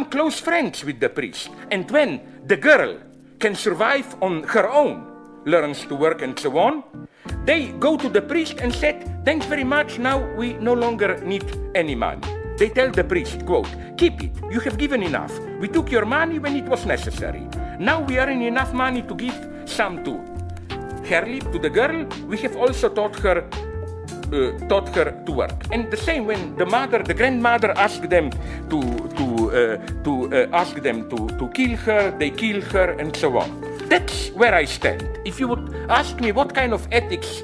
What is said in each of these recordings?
close friends with the priest. And when the girl can survive on her own, learns to work and so on, they go to the priest and said, thanks very much, now we no longer need any money. They tell the priest, quote, keep it, you have given enough. We took your money when it was necessary. Now we are in enough money to give some to Herlip, to the girl. We have also taught her to work. And the same when the mother, the grandmother asked them to kill her, they kill her, and so on. That's where I stand. If you would ask me what kind of ethics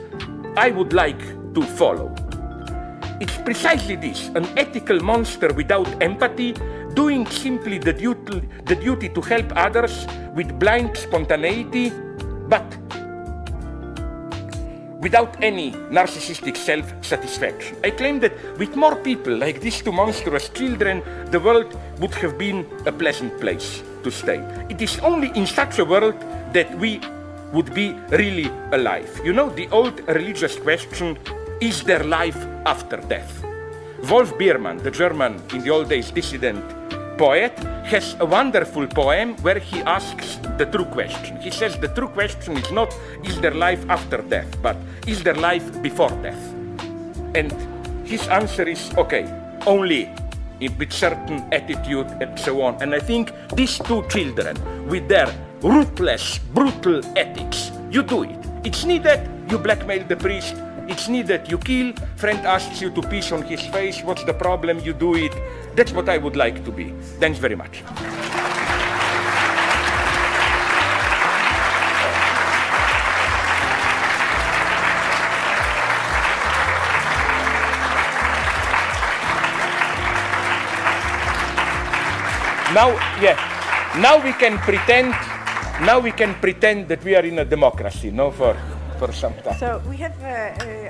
I would like to follow, it's precisely this: an ethical monster without empathy, doing simply the duty to help others with blind spontaneity, but without any narcissistic self-satisfaction. I claim that with more people like these two monstrous children, the world would have been a pleasant place to stay. It is only in such a world that we would be really alive. You know, the old religious question, is there life after death? Wolf Biermann, the German, in the old days dissident poet, has a wonderful poem where he asks the true question. He says the true question is not, is there life after death, but is there life before death? And his answer is, okay, only with certain attitude and so on. And I think these two children, with their ruthless, brutal ethics, you do it. It's needed, you blackmail the priest. It's needed, you kill. Friend asks you to piss on his face. What's the problem? You do it. That's what I would like to be. Thanks very much. Now we can pretend that we are in a democracy, no, for some time. So we have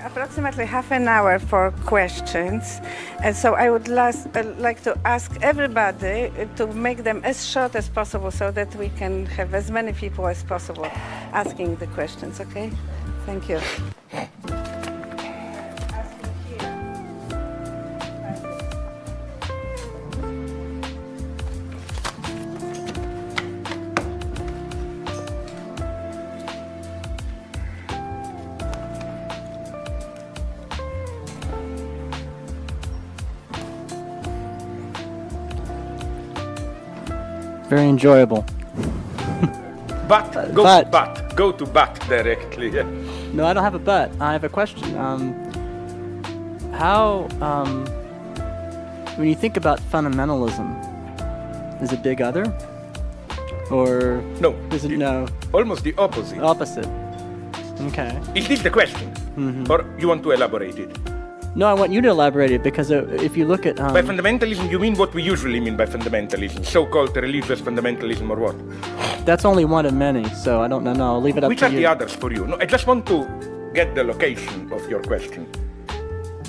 approximately half an hour for questions, and so I would like to ask everybody to make them as short as possible so that we can have as many people as possible asking the questions, okay? Thank you. Very enjoyable. Go to but directly. Yeah. No, I don't have a but. I have a question. When you think about fundamentalism, is it big other? Or no? Is it no? Almost the opposite. Opposite. Okay. Is this the question? Mm-hmm. Or you want to elaborate it? No, I want you to elaborate it, because if you look at... By fundamentalism, you mean what we usually mean by fundamentalism, so-called religious fundamentalism or what? That's only one of many, so I don't know. I'll leave it up to you. Which are the others for you? No, I just want to get the location of your question.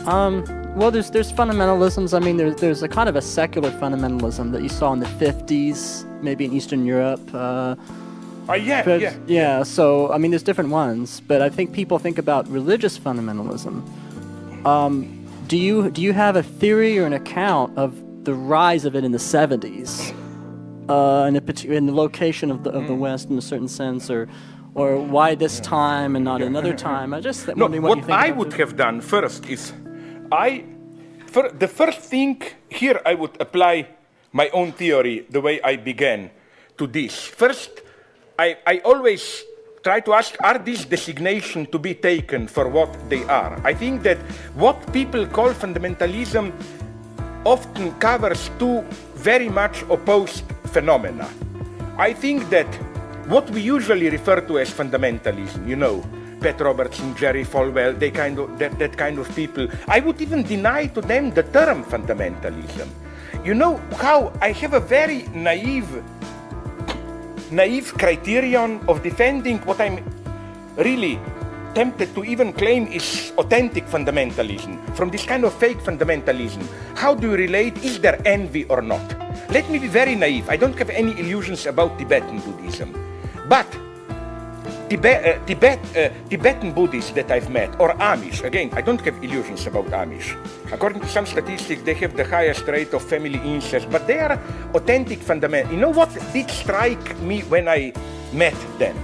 Well, there's fundamentalisms. I mean, there's a kind of a secular fundamentalism that you saw in the 50s, maybe in Eastern Europe. Yeah, so, I mean, there's different ones, but I think people think about religious fundamentalism. Do you have a theory or an account of the rise of it in the 70s, in the location of the West in a certain sense, or why this time and not another time? I just wondering what you think. What I would have done first is, the first thing here I would apply my own theory the way I began to this. First, I always try to ask, are these designations to be taken for what they are? I think that what people call fundamentalism often covers two very much opposed phenomena. I think that what we usually refer to as fundamentalism, you know, Pat Robertson, Jerry Falwell, that kind of people, I would even deny to them the term fundamentalism. You know how I have a very naive criterion of defending what I'm really tempted to even claim is authentic fundamentalism from this kind of fake fundamentalism. How do you relate? Is there envy or not? Let me be very naive. I don't have any illusions about Tibetan Buddhism. But Tibetan Buddhists that I've met, or Amish. Again, I don't have illusions about Amish. According to some statistics, they have the highest rate of family incest, but they are authentic fundamental. You know what did strike me when I met them?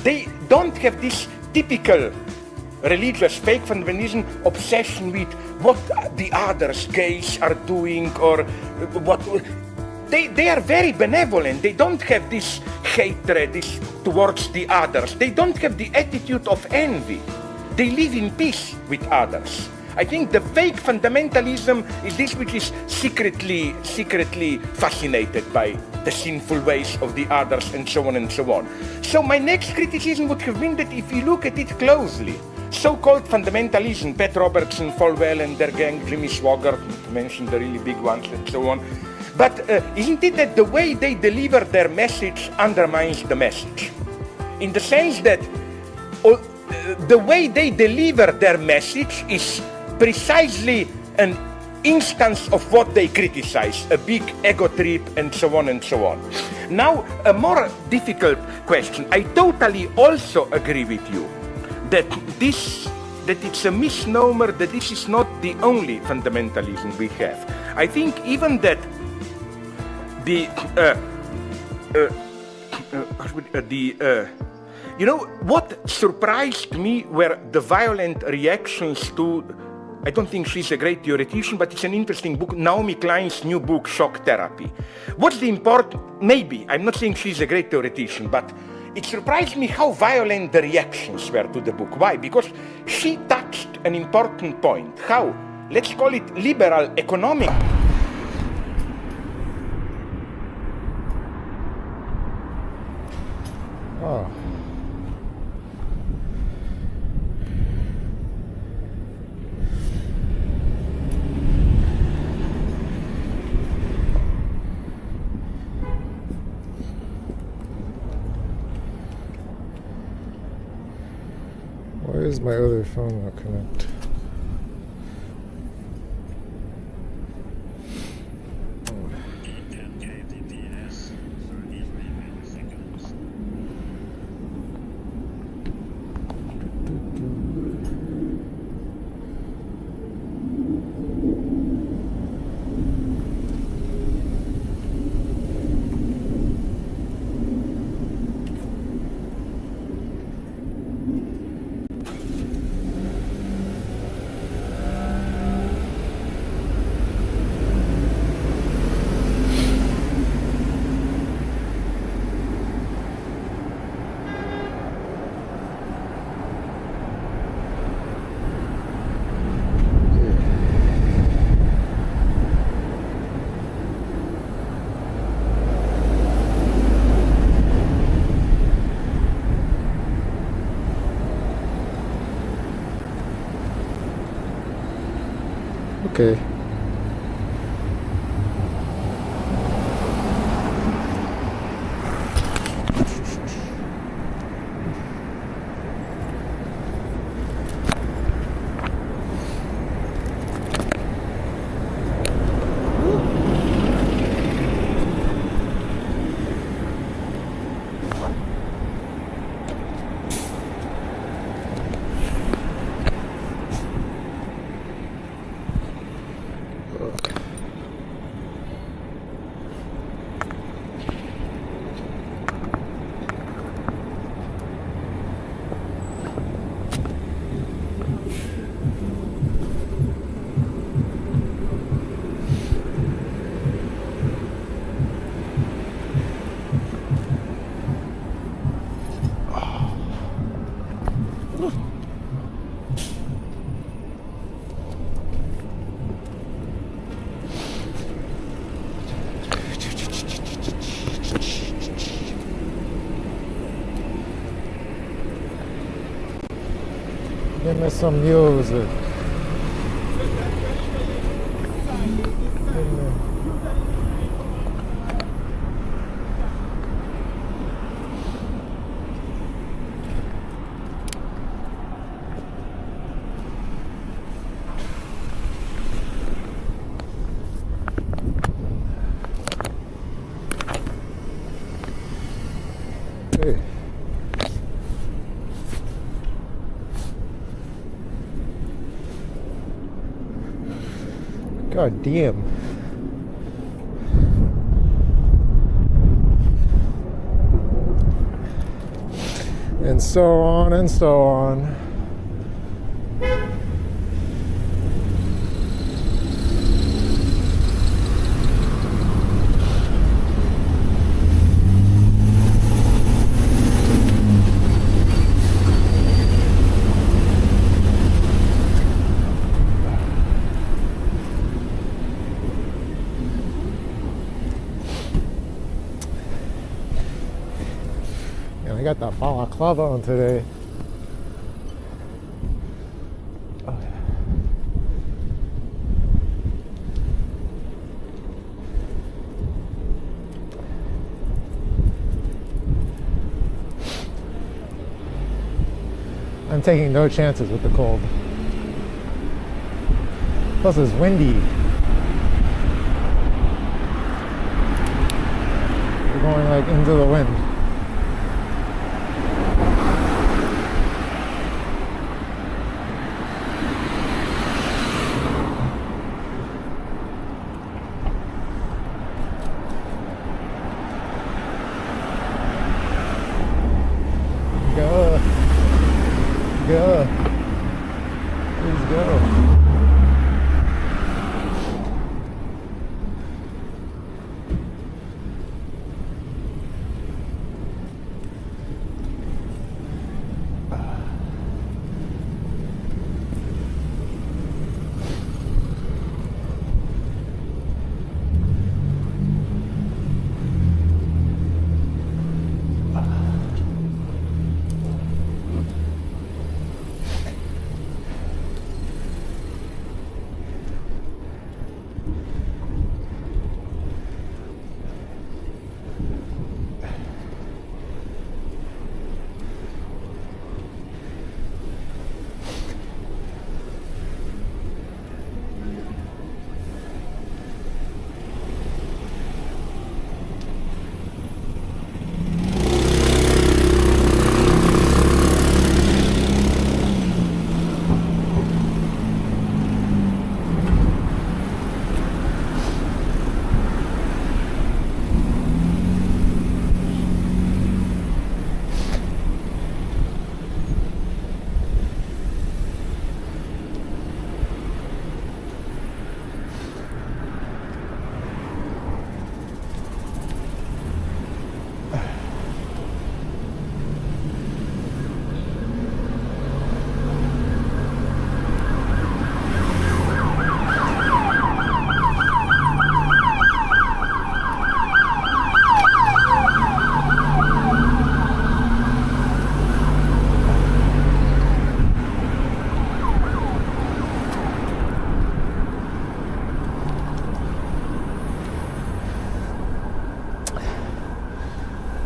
They don't have this typical religious fake fundamentalism obsession with what the others gays are doing or what. They are very benevolent. They don't have this hatred towards the others. They don't have the attitude of envy. They live in peace with others. I think the fake fundamentalism is this which is secretly fascinated by the sinful ways of the others and so on and so on. So my next criticism would have been that if you look at it closely, so-called fundamentalism, Pat Robertson, Falwell and their gang, Jimmy Swaggart, mentioned the really big ones and so on, but isn't it that the way they deliver their message undermines the message? In the sense that the way they deliver their message is precisely an instance of what they criticize, a big ego trip and so on and so on. Now, a more difficult question. I totally also agree with you that it's a misnomer that this is not the only fundamentalism we have. I think even that you know, what surprised me were the violent reactions to, I don't think she's a great theoretician, but it's an interesting book, Naomi Klein's new book, Shock Therapy. What's the maybe, I'm not saying she's a great theoretician, but it surprised me how violent the reactions were to the book. Why? Because she touched an important point, how, let's call it liberal economic. Oh. Why is my other phone not connect? Okay. Give me some music. Hey. God damn. And so on and so on. And I got that balaclava on today. Oh, yeah. I'm taking no chances with the cold. Plus it's windy. We're going like into the wind. Go. Go. Please go.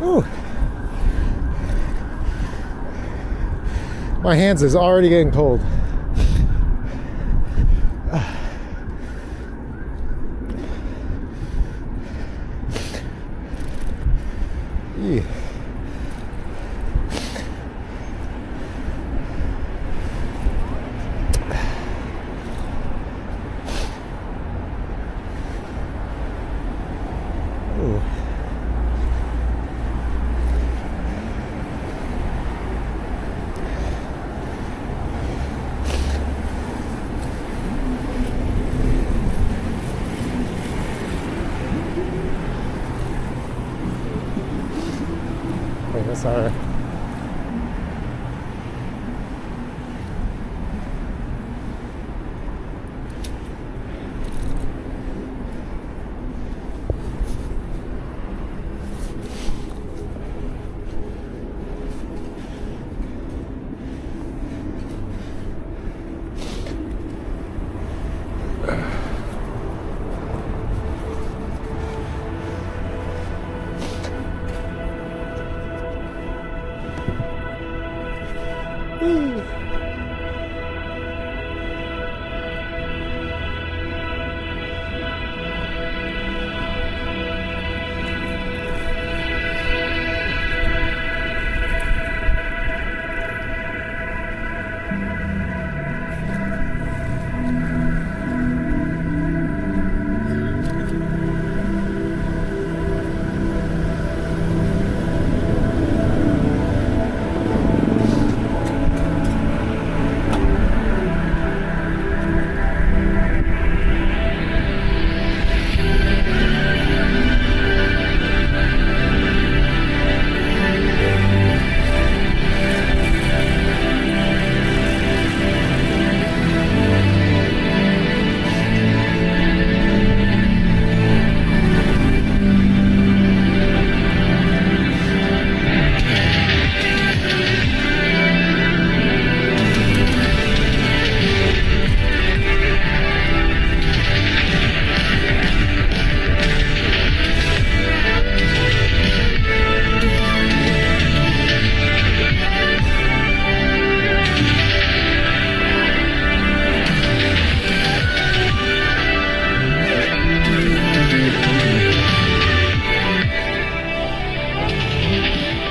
Ooh. My hands is already getting cold. Yeah. Ooh. Wait, that's alright.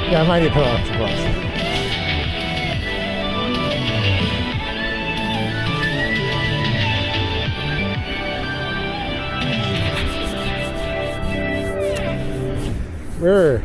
Yeah, I might need to put on some glasses. Where?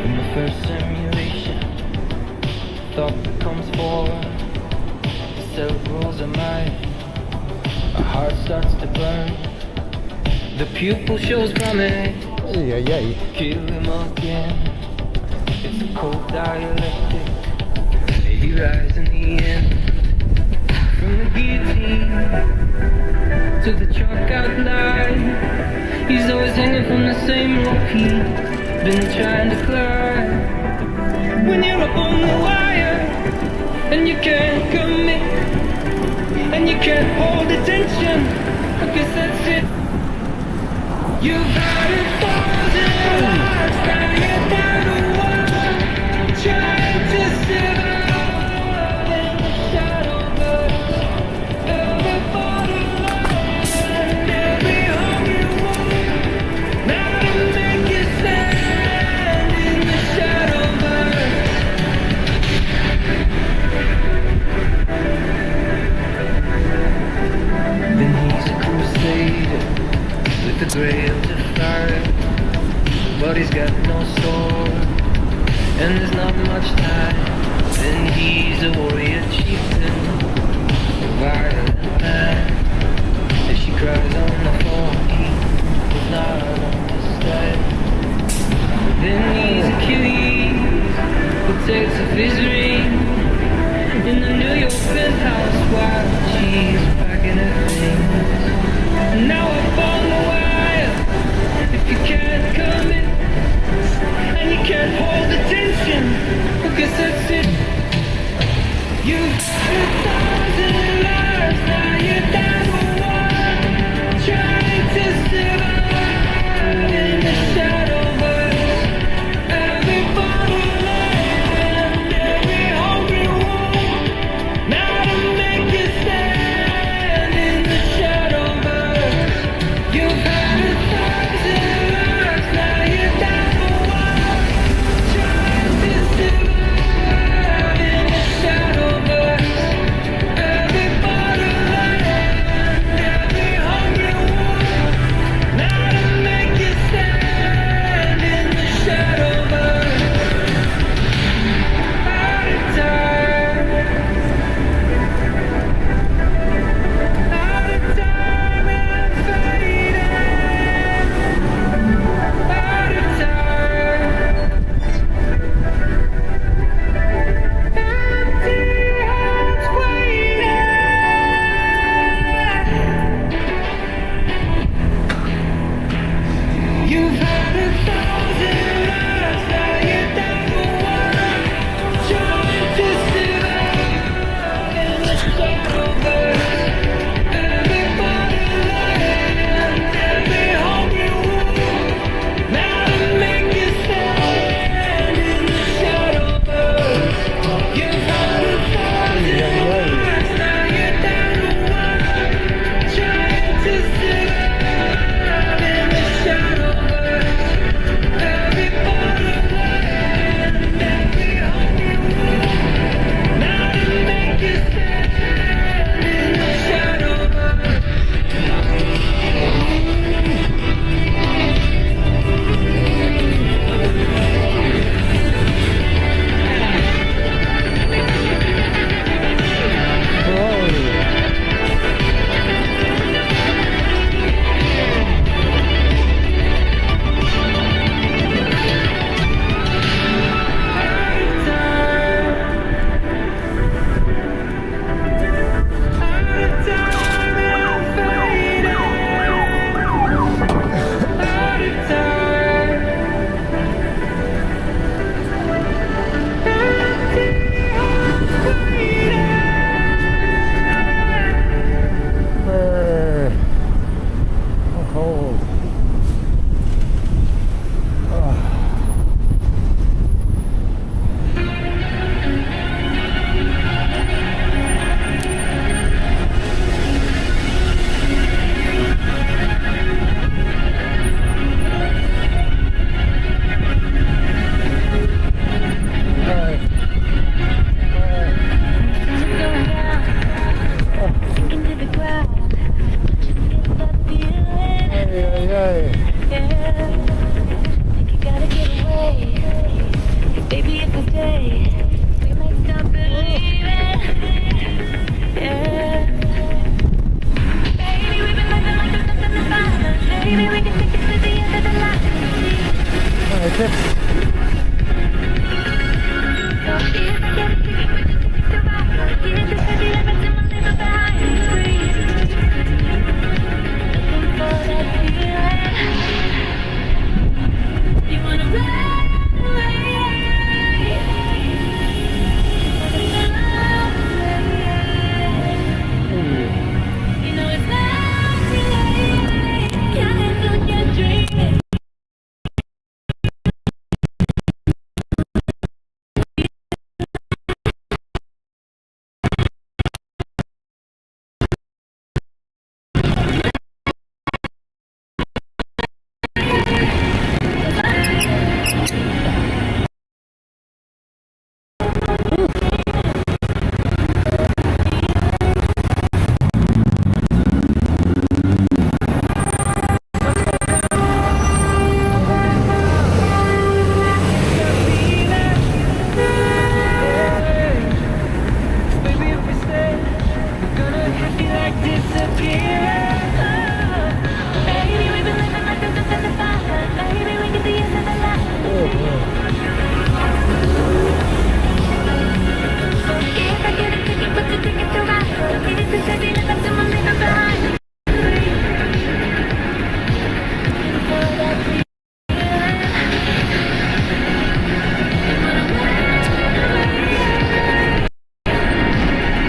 In the first simulation, thought becomes form. Cerebrals are mine. Our heart starts to burn. The pupil shows promise. Yay. Kill him again. It's a cold dialectic. He rise in the end. From the guillotine to the chalk outline. He's always hanging from the same rope he's been trying to climb. When you're up on the wire and you can't commit and you can't hold attention, I guess that's it. You've had 1,000 lives, now you're down to one, trying to survive in the shadow, but every bottle and every hungry woman, now to make you stand in the shadow, then he's a crusader with a grail to fire, but he's got no sword, and there's not much time. Then he's a warrior chieftain, a violent man. As she cries on the phone, he does not understand. Then he's Achilles, who takes off his ring in the New York penthouse while she's packing her things. Now up on the wire, if you can't come in and you can't hold attention, I guess that's it. You've had 1,000 lives, now you're down to one, trying to survive in the shadow, but every bottle and every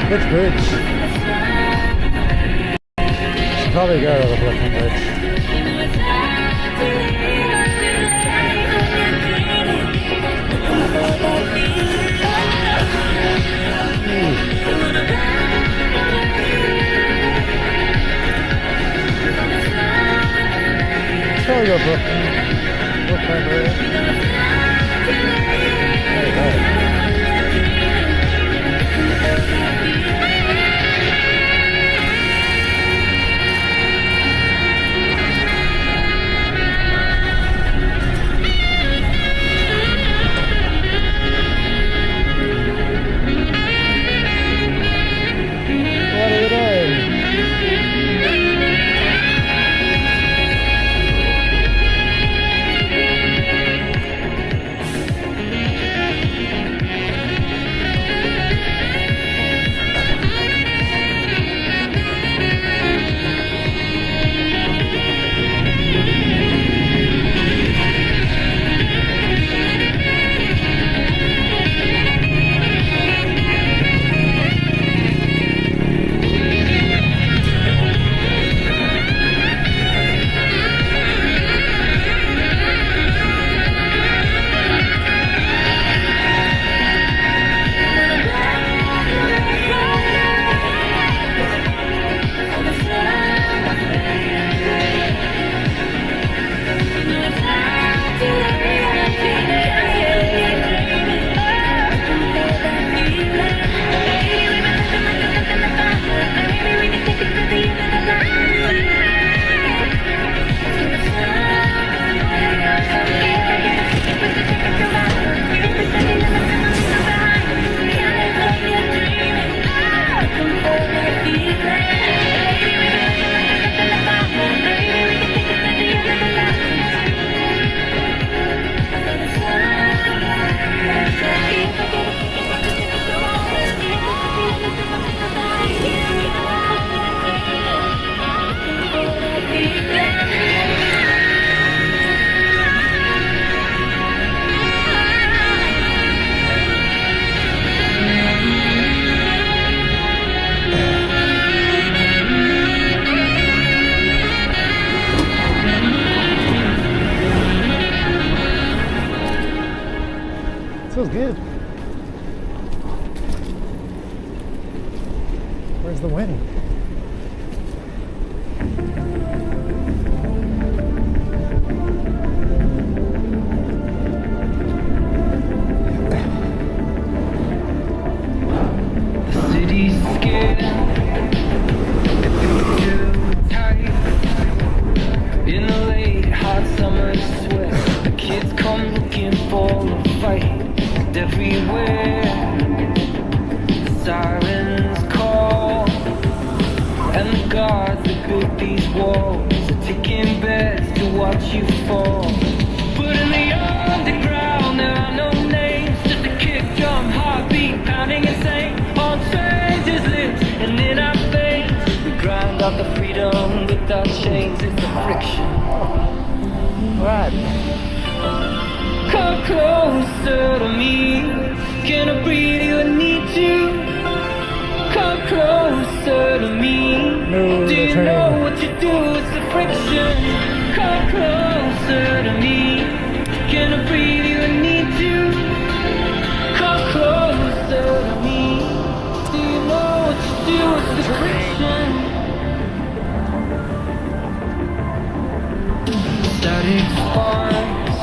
Which bridge? Should probably go to the Brooklyn Bridge. Probably go Brooklyn Bridge. There you go. Feels good. Where's the wind? The city's scared. It feels too tight. In the late hot summer sweat, the kids come looking for a fight. everywhere. Sirens call, and the guards that built these walls are taking bets to watch you fall. But in the underground there are no names, just a kick drum, heartbeat pounding insane on strangers' lips and in our veins. We grind out the freedom without chains, it's the friction. What? Come closer to me. Can I breathe? You need to. Come closer to me. No, do you train. know what you do? It's the friction. Come closer to me. Can I breathe? You need to. Come closer to me. Do you know what you do? It's the friction. Static sparks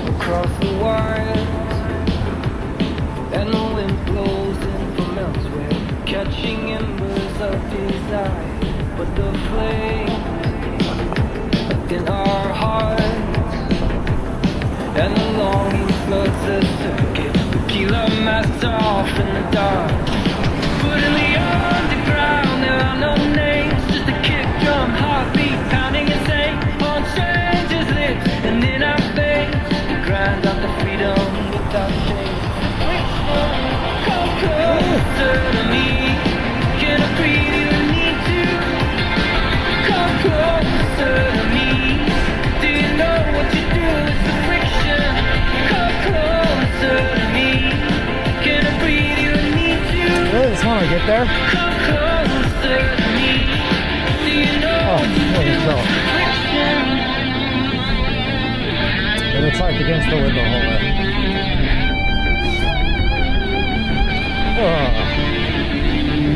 across the wires, and the wind blows in from elsewhere, catching embers of desire. But the flame in our hearts, and the longing floods the circuit. We peel our masks off in the dark. But in the underground there are no names, just a kick drum, heartbeat pounding insane on strangers' lips and in our veins. We grind out the freedom without shame. Come closer to me. Can I breathe? You need to. Come closer to me. Do you know what you do? It's the friction. Come closer to me. Can I breathe? You need to. Really, this one I get there? Come closer to me. Do you know what you do? holy cow. It's the friction. It looks like against the window hole there.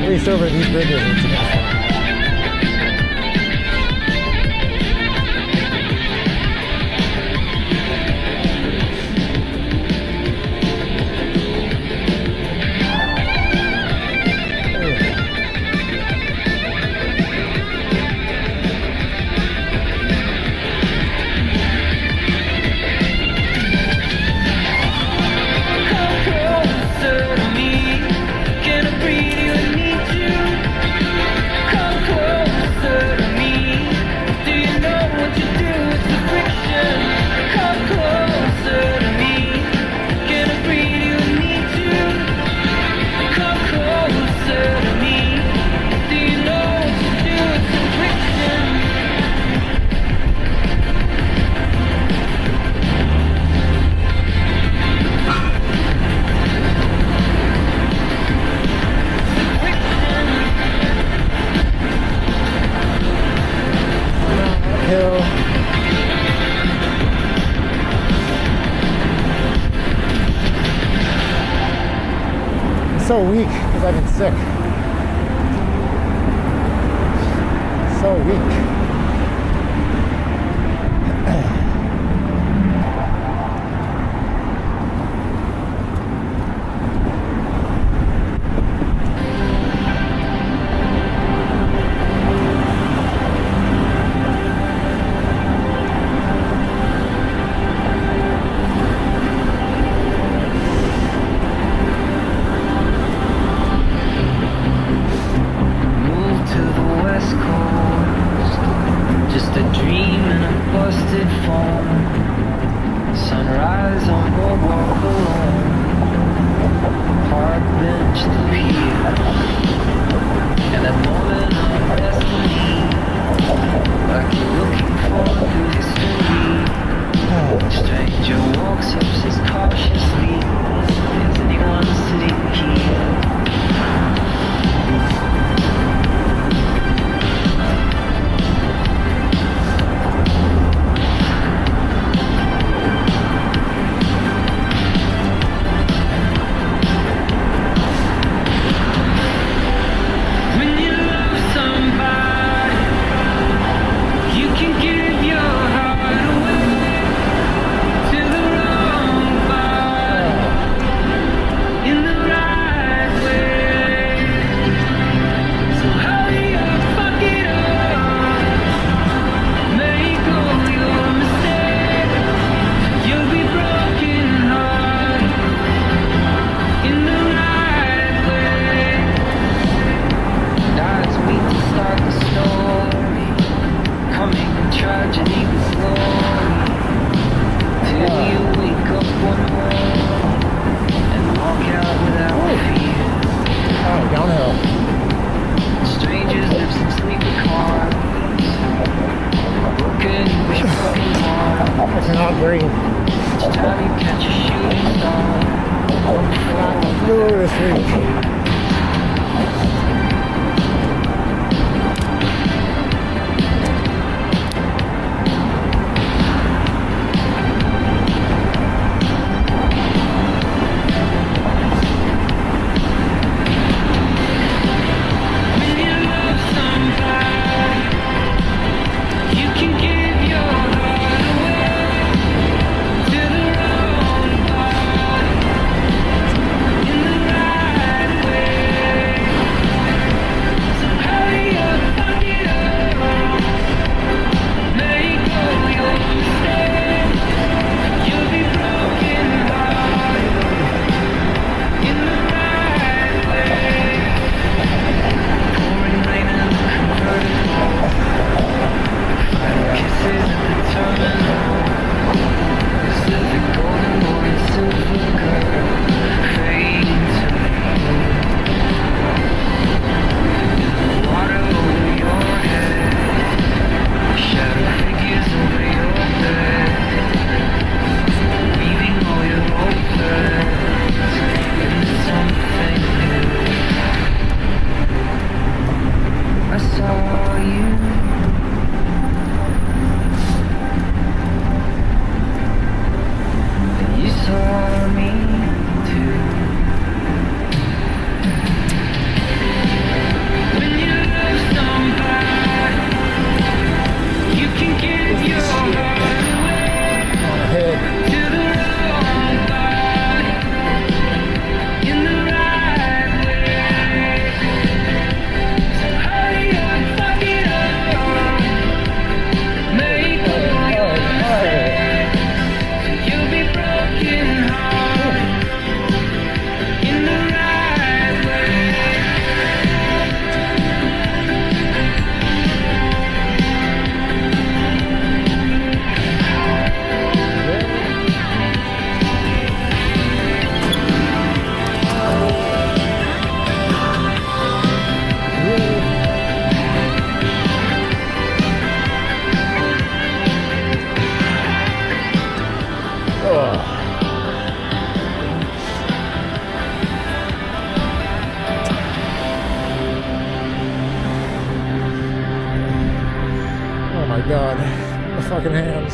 At least over these bridges it's against the Come closer to me. Can I breathe? You need to. Come closer to me. Do you know what you do? It's the friction. Come closer to me. Can I breathe? You need to. Come closer to me. Do you know what you do? It's the friction. hill. I'm so weak because I've been sick. So weak. Move to the west coast. look at this tree. God, my fucking hands.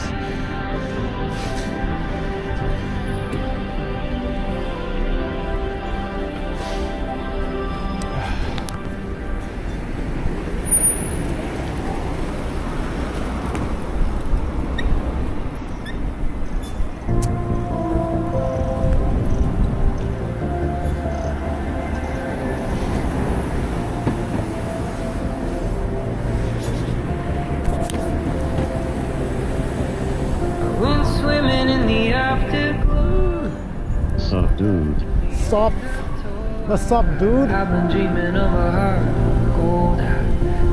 Sup, dude? Sup? What's up, dude? I've been dreaming of a heart of gold.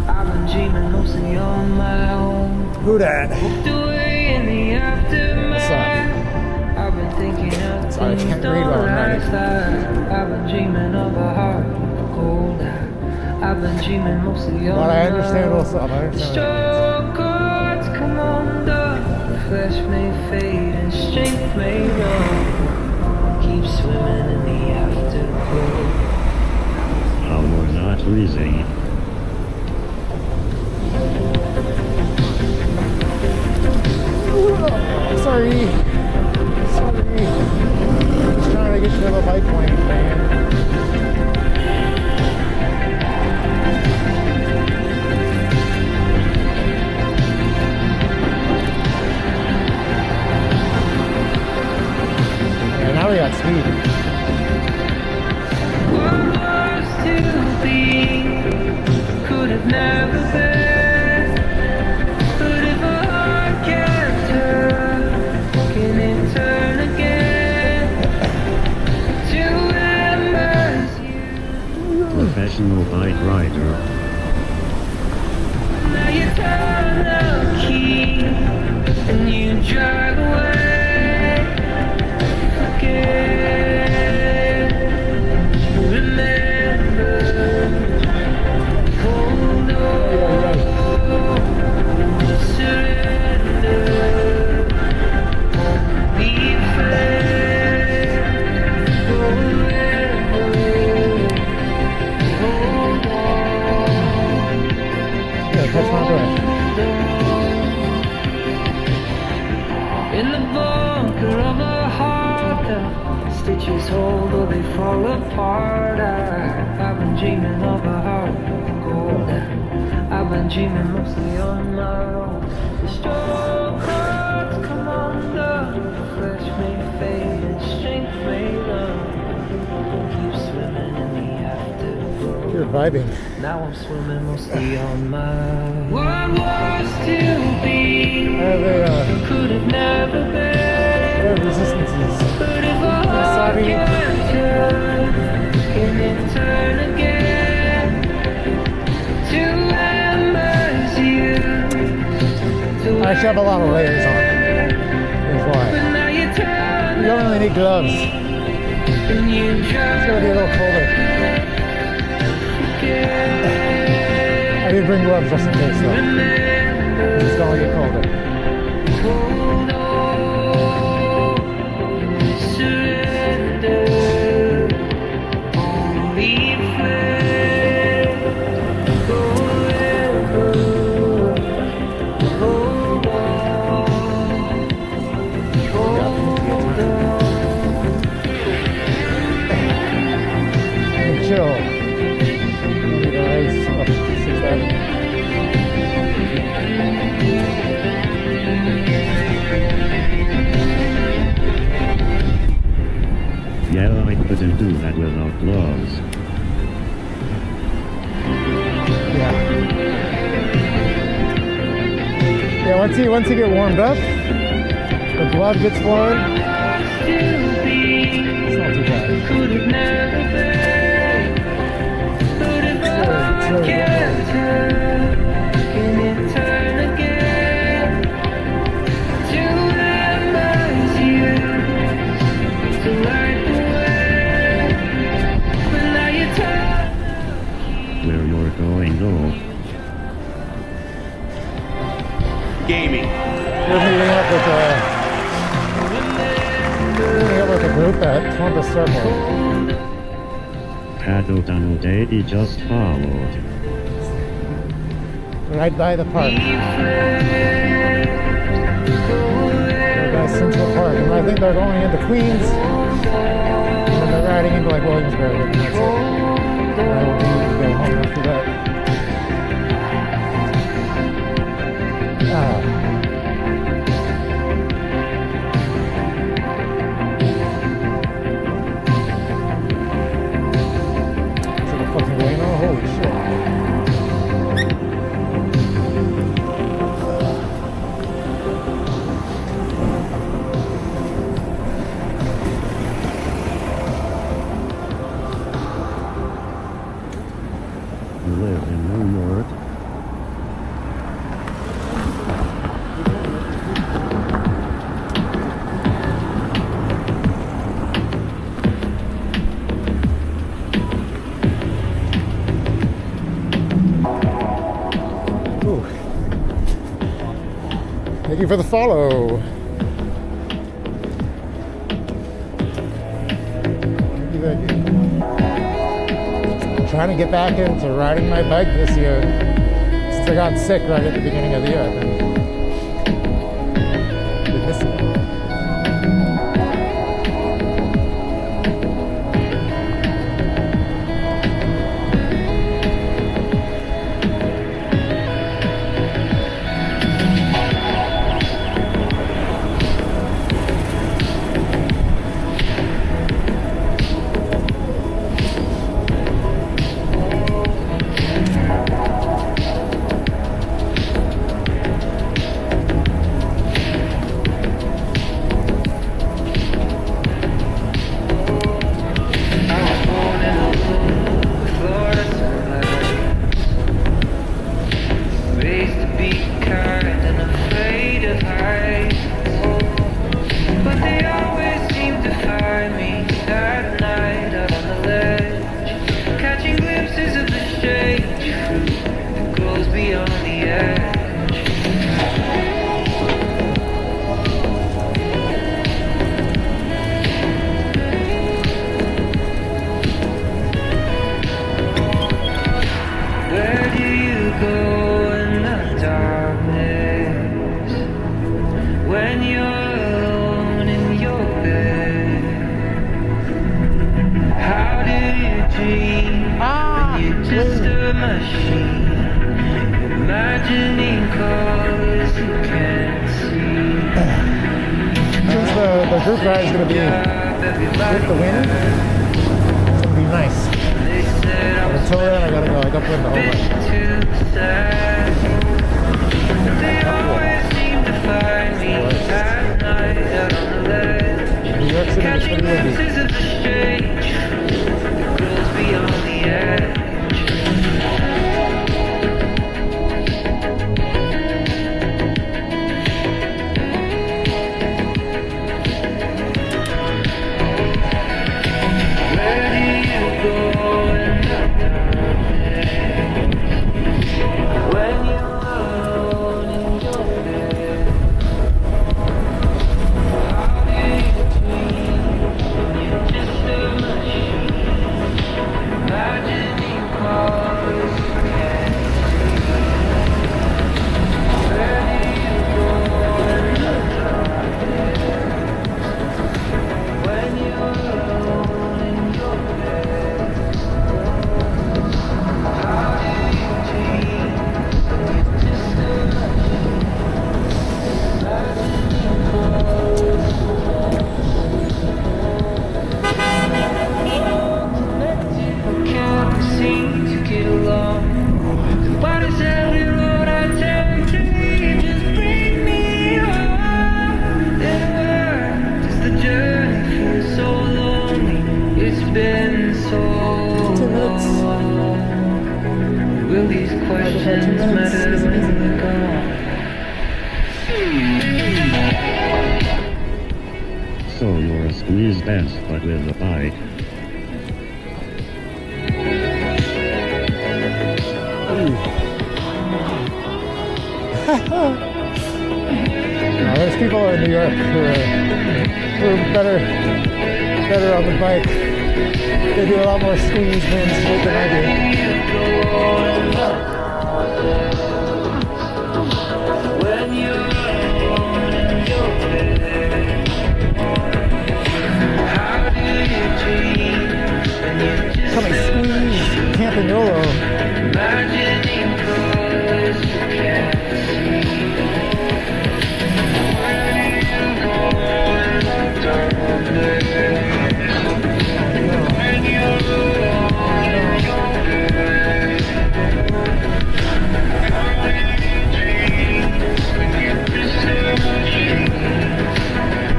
I've been dreaming mostly on my own. Who that? Walked away in the aftermath. What's up? I've been thinking of Sorry, I things can't read don't while I'm writing. last. I've been dreaming of a heart of gold. I've been dreaming mostly on But I my understand own. what's up. I The understand. stroke chords come undone. Flesh may fade and strength may run. Keep swimming in the afterglow. We're not freezing. Sorry. Sorry. Just trying to get to the bike lane, man. Yeah, now we got speed. What was to be could have never been. But if a heart can't turn, can it turn again? To embers you. Professional bike rider. Now you turn the key and you drive away. Forget, remember, hold on, surrender, be fair, forever. reaches hold or they fall apart. I've been dreaming of a heart of gold. I've been dreaming mostly on my own. The strong hearts come undone, flesh may fade and strength may run. Keep swimming in the afterglow. You're vibing. Now I'm swimming mostly on my own. What was to be could have never been. Resistances. But if a heart Sorry. can it turn again to embers you? I should have a lot of layers on. That's But why. now you turn You don't really need gloves. and you It's try gonna be a little colder. I did bring gloves just in case though. It's gonna get colder. hold on, surrender, holy flame, forever, hold on, hold on. Chill. Maybe the race up 6th Avenue. Yeah, I couldn't do that without gloves. Yeah. Yeah, once you get warmed up, the blood gets flowing. It's not too bad. Could have never been, but if I really can turn, can it turn again to embers you to light the way? But now you turn. Where you're going, though. Gaming. We're meeting up with a group at Columbus Circle. Adult unaltered just followed. Right by the park. Right by Central Park. And I think they're going into Queens. And then they're riding into like Williamsburg. And that's it. And I will be going home after that. Is it a fucking rain on? Holy shit. You live in New York. Ooh. Thank you for the follow. Thank you. I'm trying to get back into riding my bike this year since I got sick right at the beginning of the year. I've been missing it. dream when you're just a machine, imagining colors you can't see. Since the group ride is going to be with the wind, it's going to be nice. They said I But was until then, I got to go. I got to play the whole bit night. too sad. They always seem to find me at night out on the ledge, New York City is catching pretty windy. glimpses of the strange that grows beyond the edge. Where do you go in the darkness when you're alone in your bed? How do you dream when you're just a machine, imagining colors you can't see? Where do you go in the darkness when you're alone in your bed? How do you dream when you're just a machine, imagining colors connected, can't seem to get along. Why does every road I take just bring me home? Then where does the journey feel so lonely? It's been so long. Will these questions matter when we're gone? So you're a squeeze fast, but with a bite. There's people in New York who are better on the bike. They do a lot more squeeze than I do. When you're alone in your bed, how do you dream when you're just Coming squeeze Campagnolo. imagining colors you can't see? Where do you go in the darkness when you're alone in your bed? How do you dream when you're just a machine,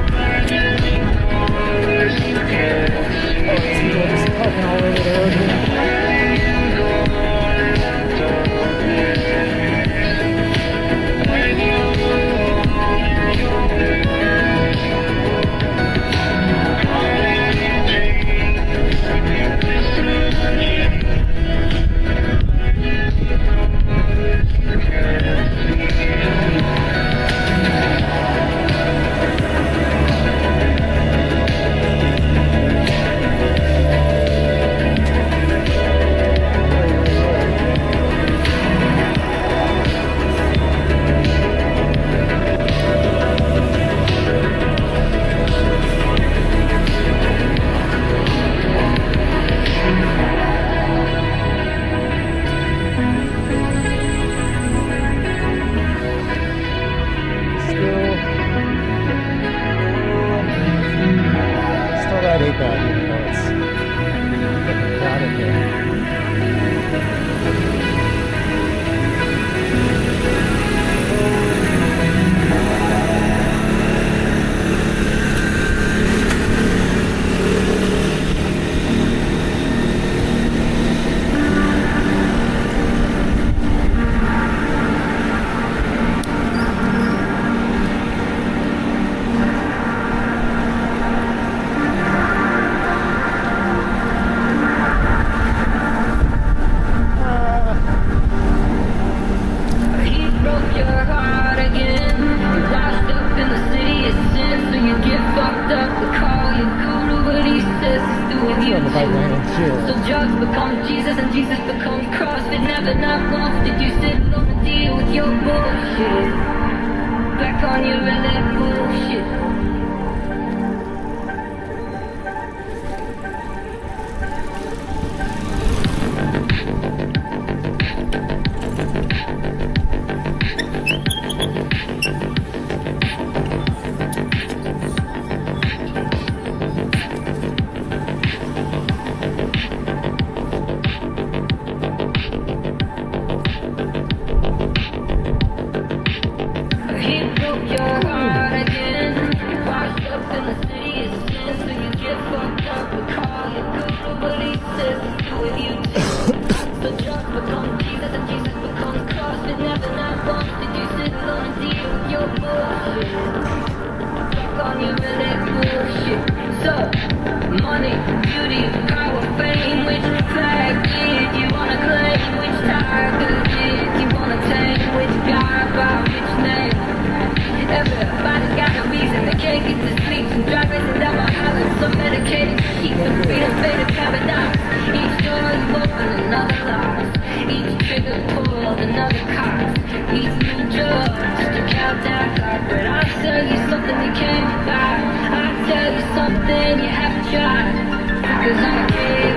imagining colors you can't see? People just parking all over the road here. Where do you go in the darkness when you're alone in your bed? How do you dream when you're just a machine, colors you can't see? Still that 8 bad, even though it's getting crowded here. He broke your heart again. You're lost up in the city of sin, so you get fucked up and call your guru, but he says he's doing you On the bike too. lane and chill. So drugs become Jesus and Jesus becomes CrossFit. Never not once did you sit alone and deal with your bullshit. Back on your relay bullshit. money, beauty, power, fame. Which flag did you wanna claim? Which tiger did you wanna tame? Which guy by which name? Everybody's got a reason they can't get to sleep. Some drug racing down my island, some medicated to keep them freedom faded paradox. Each door is open, another lost. Each trigger pulled, another cost. Each new drug, just a countdown clock. But I'll tell you something you can't buy. I'll tell you something you have to try. Cause I'm a kid.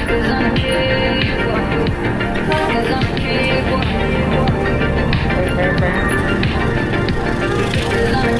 Cause I'm a kid. Cause I'm a kid. Cause I'm a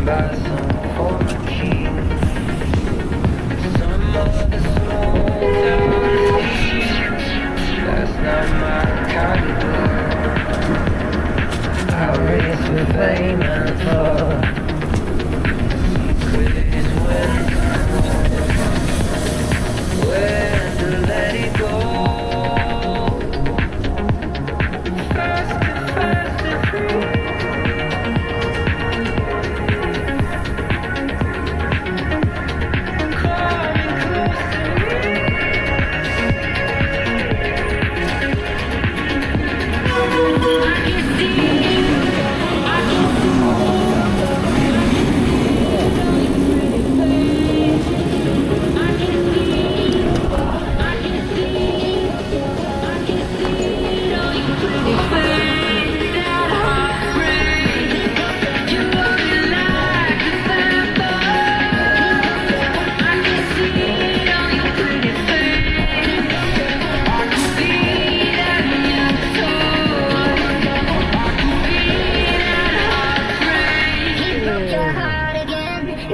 by some former king. Some other small town thief. That's not my kind of blood. I race for fame and fun. Secret is when to let it go. Faster, free. Coming close to me. I can see you. I can see you.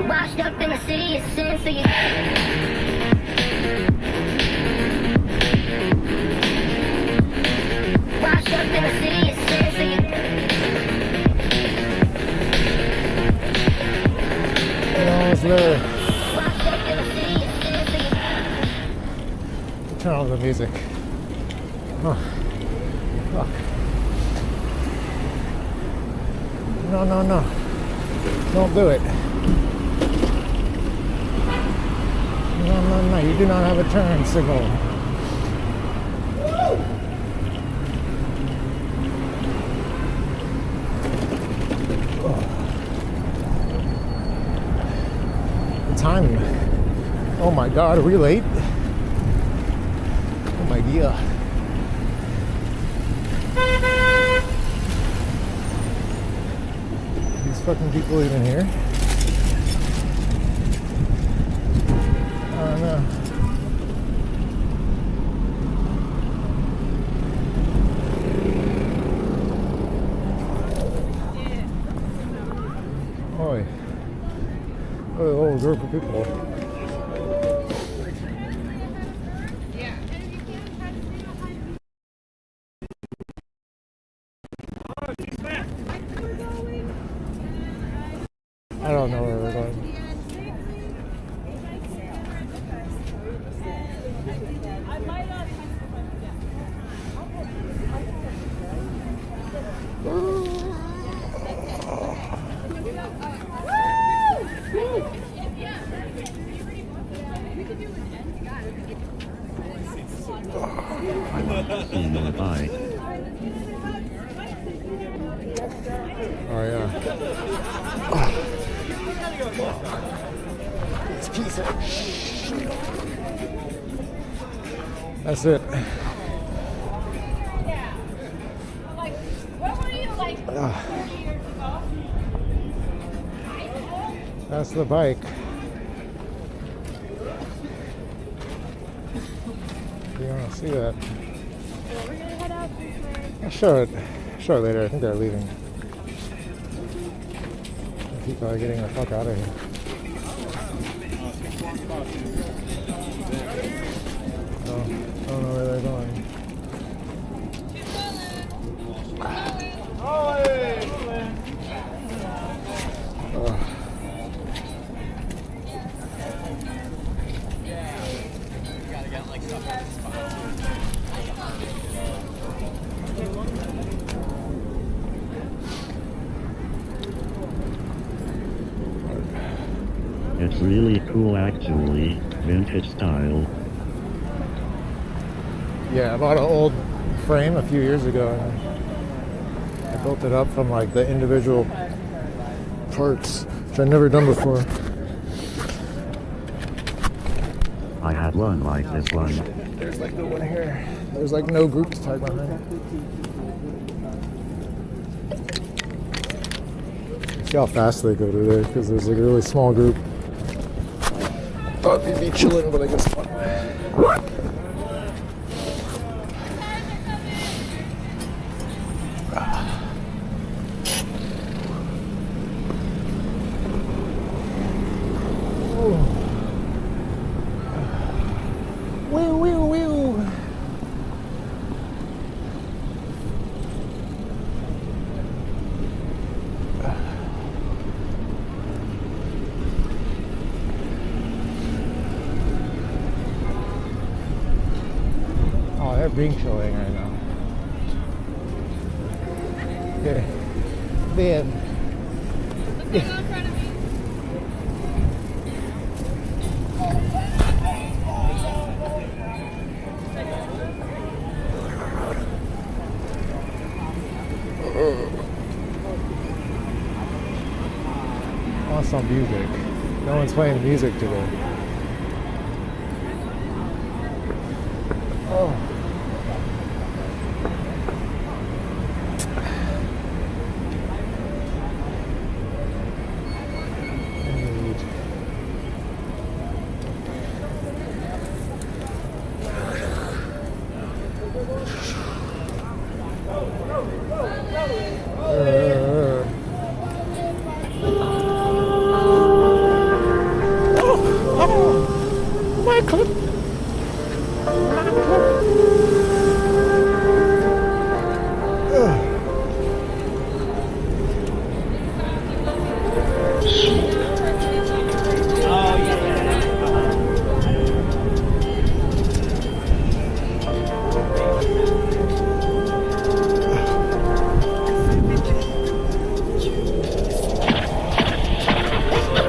Washed up in a city of sin, so you washed up in a city of sin, so you Almost there. washed up in a city of sin, so you Turn off the music. Oh. Fuck. No, no, no. Don't do it. No, no, no. You do not have a turn signal. The time. Oh my God, are we late? Oh my God. These fucking people even here? Oh no. Oi. Oh, a whole group of people. I don't know where we're going. See more eye. Oh yeah. This piece of shit. That's it. That's the bike. You want to see that? I'll show it later. I think they're leaving. People are getting the fuck out of here. Oh, I don't know where they're going. Oh. It's really cool actually, vintage style. Yeah, I bought an old frame a few years ago and I built it up from like the individual parts, which I've never done before. I had one like this one. There's like no one here. There's like no groups tag behind it. See how fast they go today, because there's like a really small group. Thought they'd be chilling, but I guess not. They're being showing right now. Okay. Man. Want some music. No one's playing music today. Oh.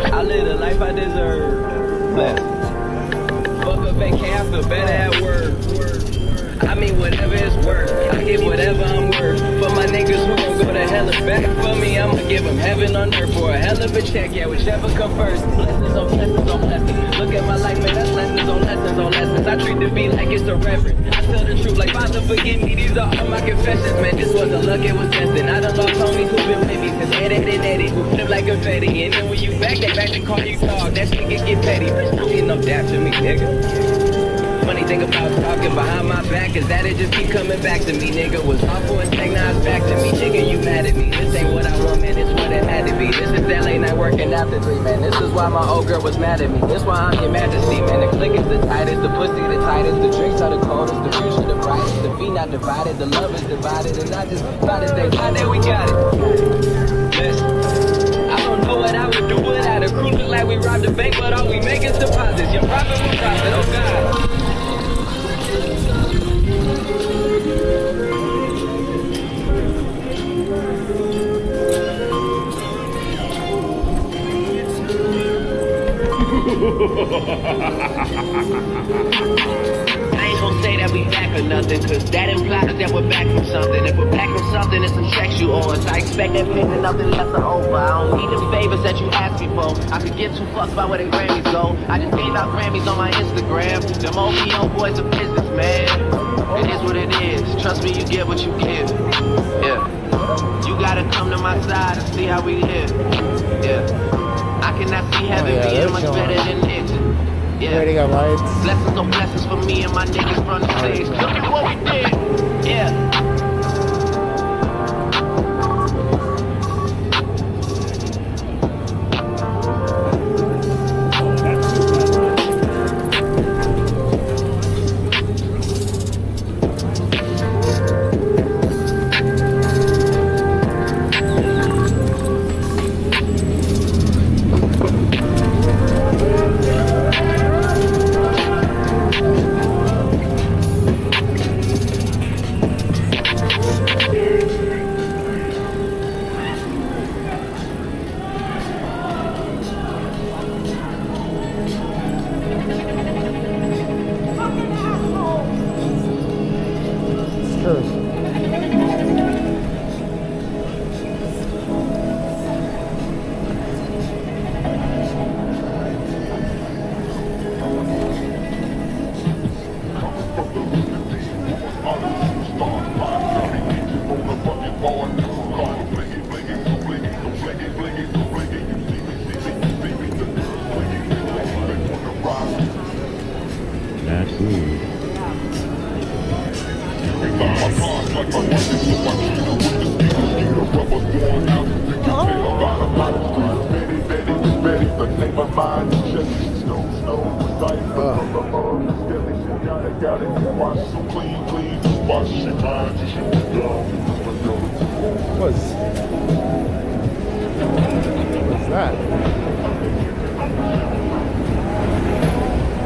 I live the life I deserve. Blessed. Fuck up and I feel better at work. I mean, whatever it's worth, I give whatever I'm worth. For my niggas who gon' go to hell and back for me, I'ma give them heaven on earth for a hell of a check, yeah, whichever come first. Blessings on blessings on blessings. Look at my life, man, that's lessons on lessons on lessons. I treat the beat like it's a reverend. I tell the truth like, Father, forgive me, these are all my confessions, man. This wasn't luck, it was destined. I done lost homies who been with me since Eddie, who flip like a Fetty. And then when you back, they back to call you dog. That shit can get petty. Bitch, don't get no dap to me, nigga. Funny thing about talking behind my back is that it just keep coming back to me, nigga. Was off for a second, now it's back to me, nigga. You mad at me? This ain't what I want, man. This what it had to be. This is that late night working after 3, man. This is why my old girl was mad at me. This why I'm your majesty, man. The click is the tightest, the pussy the tightest, the drinks are the coldest, the future the brightest, the feet not divided, the love is divided, and I just about to stay glad that we got it. Listen, I don't know what I would do without a crew. Look like we robbed a bank, but all we make is deposits. Your profit will profit, oh God. I ain't gonna say that we back or nothing, cause that implies that we're back from something. If we're back from something, it's some checks you owe us. I expect that payment, nothing less than over. I don't need the favors that you asked me for. I could give 2 fucks about where the Grammys go. I just gave out Grammys on my Instagram. Them OVO boys are business, man. It is what it is. Trust me, you get what you give. Yeah. You gotta come to my side and see how we live. Yeah. I cannot see heaven being much better than this. Yeah. Waiting on lights. Blessings on blessings for me and my niggas from the stage. Look at what we did. Yeah.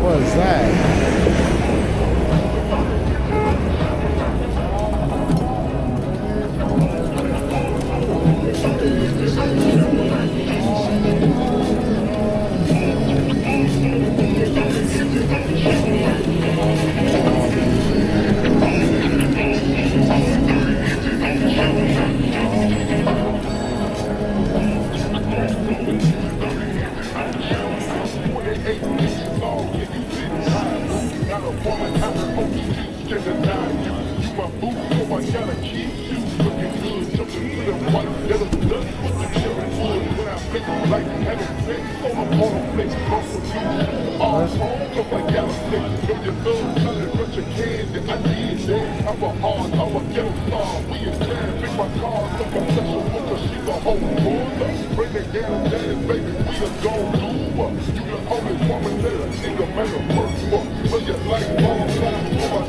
What is that? uniform and having OCs can deny you. You my boo, so I gotta keep you looking good. Jumping to the white, yellow dust with the cherry wood. When I flick like having sex on a portal flick. Muscle you, all home, look like galaxy. Know your thug, trying to crush your candy. I did that. I'm a hard, I'm a ghetto star. We in town, pick my car, look a special booker. She's a whole baller. Bring the gal down, baby, we a gon' do her. You the only woman that a nigga make a work for. Look at like all time, for my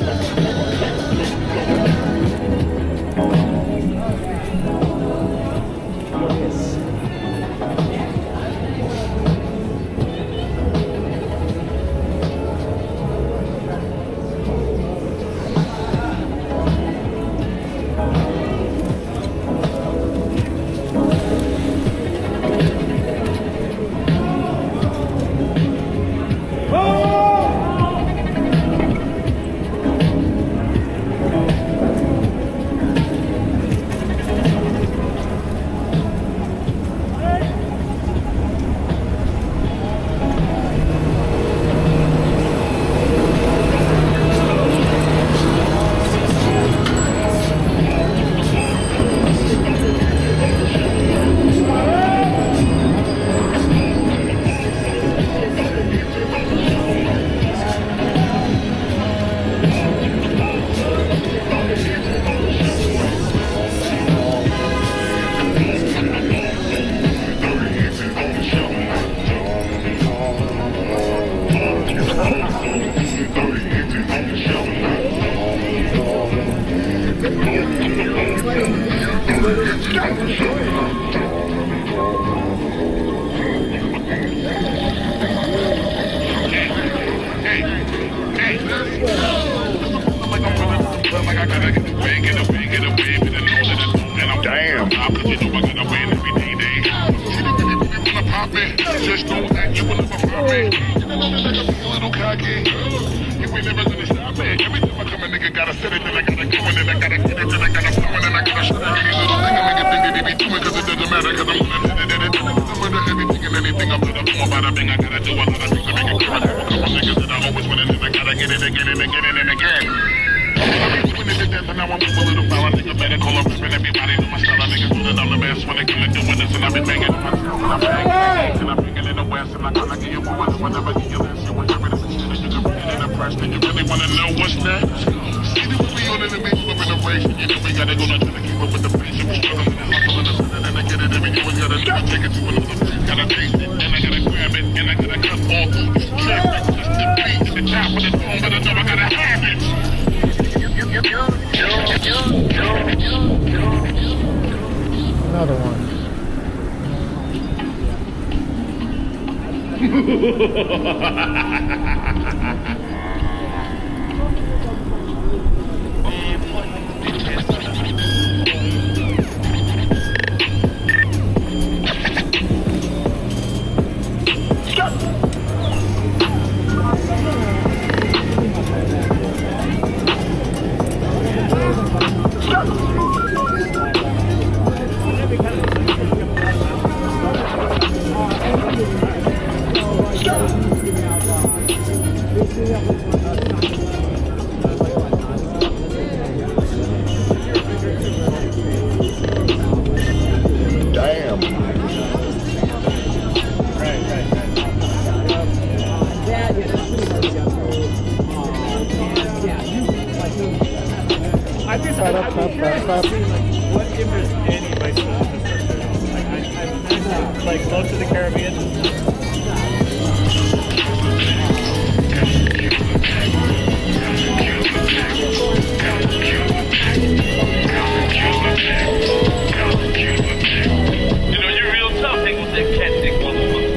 Just know that you will never find me. You know that nigga be a little cocky. You ain't never gonna stop me. Every time I come, a nigga gotta set it, then I gotta go, and then I gotta get it, then I gotta flow, and then I gotta show it. Any little thing I make it think that he be doing, cause it doesn't matter, cause I'm gonna hit it. Murder everything and anything I'm gonna do about a thing. I gotta do a lot of things to make it clear. A couple niggas that I always win, and then I gotta get it again and again and again. I be doing it to death, and now I'm a little foul. I think I better call up and everybody know my style. I niggas do that I'm the best when they come and doing this, and I've been banging on myself, and I'm banging, and I'm bringing in the west, and I'm gonna give you one, and whenever you hear this, you will hear it as a shit, and you can read it in the press, and you really wanna know what's next. See the movie on in the mix, up in the race, and you know we gotta go down to the keep up with the pace, and we struggling and hustling and spinning, and I get it every day, we gotta never take it to another place, gotta taste it, and I gotta grab it, and I gotta cut all through this traffic, just the beat at the top of the phone, but I know I gotta have it. Another one. What difference any lifestyle like most of the Caribbean. You know, you're real tough, ain't with that cat dick motherfucker.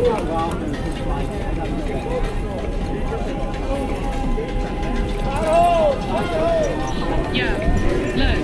Yeah, look.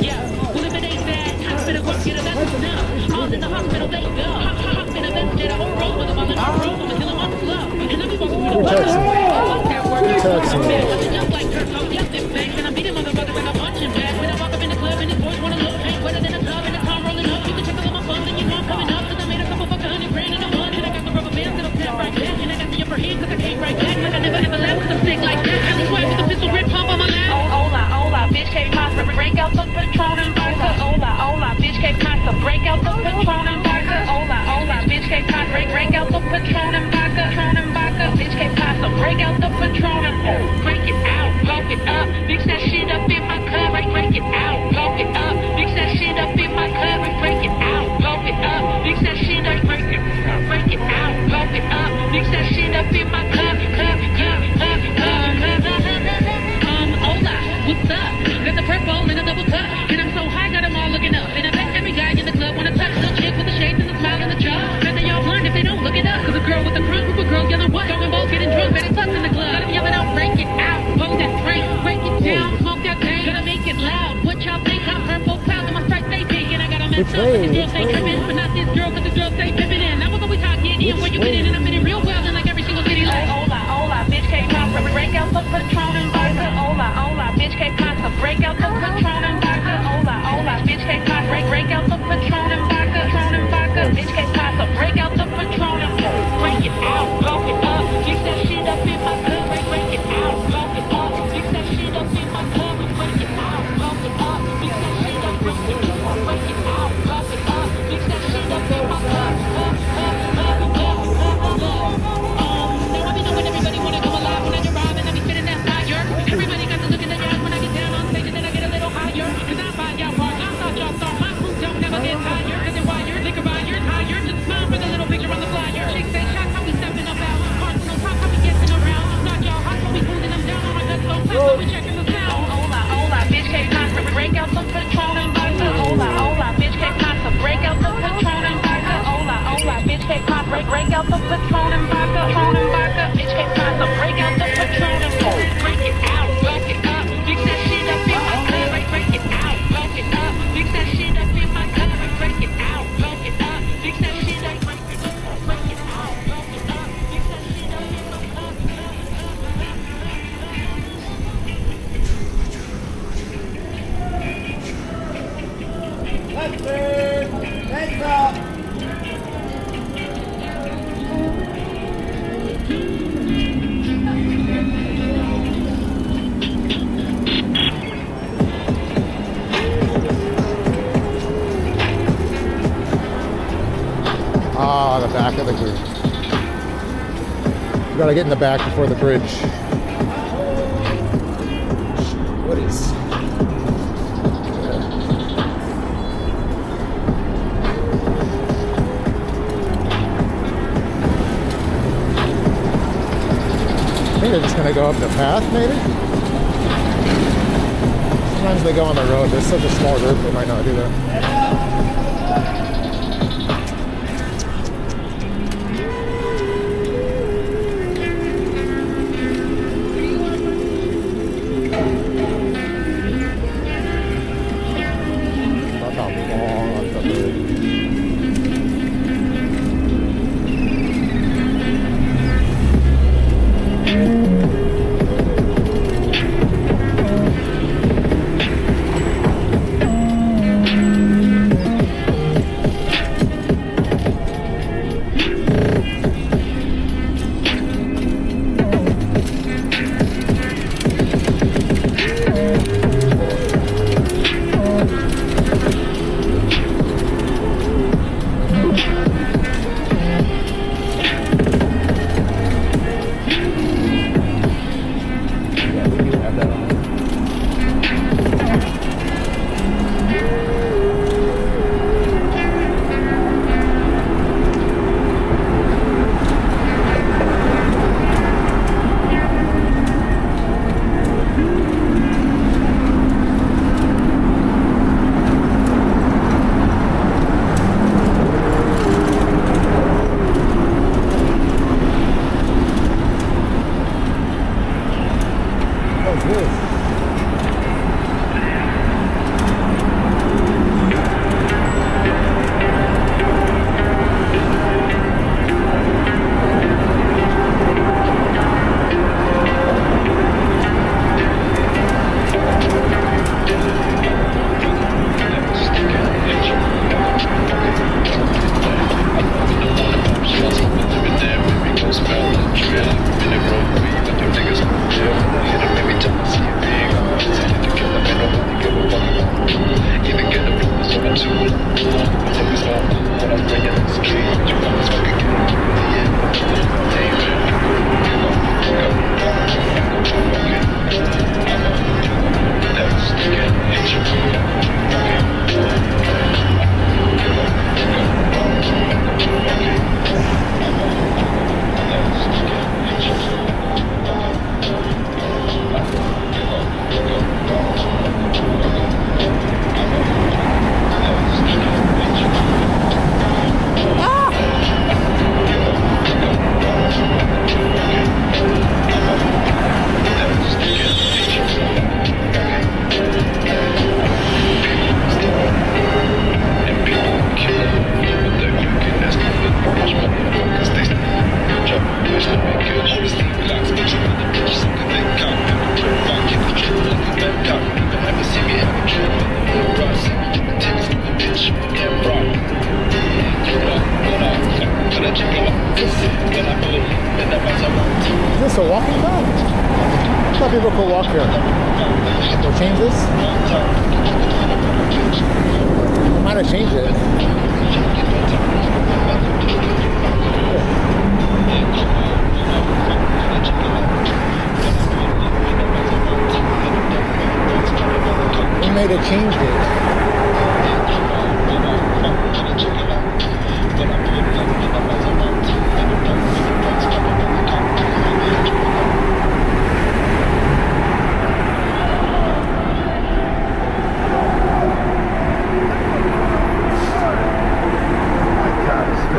Yeah, well if it ain't bad, hospital work, get a vessel now. All in the hospital they go. Hop in a vest, get a whole roll with them all in a room until I'm on the floor. And I be walking with a bus. Fuck that work, I'm bad. Just like Kirk, I'm up them bangs, and I beat a motherfucker like a punching bag. When I walk up in the club and his boys wanna look, paint wetter than a tub and the car rolling up. You can check on my phone and you know I'm coming up. Cause I made a couple fucking $100,000 in a month. And I got the rubber bands that'll tap right back. And I got the upper hand cause I came right back. Like I never ever left with a stick like that. I just swear with a pistol grip pump on my lap. Hola, bitch came pasta, break out the Patron and vodka. Hola, bitch came pasta, break out the Patron and vodka. Hola, bitch came pasta, break out the Patron and vodka. Bitch came pasta, break out the Patron and break it out, poke it up, mix that shit up in my cup, break it out, poke it up, mix that shit up in my cup, break it out, poke it up, mix that shit up, break it out, poke it up, mix that shit up in my cup. Hola, what's up? Got the purple in a double cup, and I'm so high, got them all looking up. And I bet every guy in the club wanna touch the chick with the shades and the smile and the jaw. Bet they all blind if they don't look it up. Cause a girl with a crunk, group of girls yelling what? Going both, getting drunk, better tucks in the club. Let them yelling out, break it out, hold that drink, break it down, smoke that thing. Gonna make it loud. What y'all think? I'm purple cloud and my stripes stay pink, and I got a mess up. But the girls stay tripping, but not this girl, cause the girls stay pimping in. Now we're gonna be talking in where you been in, and I'm in it real well, and like every single city. Like hola, bitch came pasta, break out the Patron and vodka. Hola, bitch came pasta, break out the Patron and vodka. Hola, bitch came pasta, break out the Patron and vodka. Bitch came pasta, break out the Patron and break it out, poke it up, mix that shit up in my cup, break it out, poke it up, mix that shit up in my cup, break it out, poke it up, mix that shit up, break it out, poke it up, mix that shit up in my cup. Now I be knowing everybody wanna come alive when I arrive and I be spitting that fire. Everybody got to look in the eyes when I get down on stage and then I get a little higher. Cause I find y'all hard, I thought y'all thought my crew don't never get tired. Cause they're wired, liquor buyers, hired. Just smile for the little picture on the flyer. Chicks say shots, how we stepping about. Hearts on top, how we guessing around. Not y'all hot, but we cooling them down on our guts, so fast, so we checking the sound. Hola, bitch came pasta, break out the Patron and vodka. Hola, bitch came pasta, break out the Patron and vodka. Hola, bitch came pasta, break out the Patron and vodka. Bitch came pasta, break out the Patron and break it out, poke it up, mix that shit up in my cup, break it out, poke it up, mix that shit up in my cup, break it out, poke it up, mix that shit up, break it out, poke it up, mix that shit up in my cup. Let's up. Ah, the back of the group. We gotta get in the back before the bridge. What is? I think they're just gonna go up the path, maybe? Sometimes they go on the road. There's such a small group, they might not do that. people could walk here. We'll change this. I might have changed it. We may have changed it. God,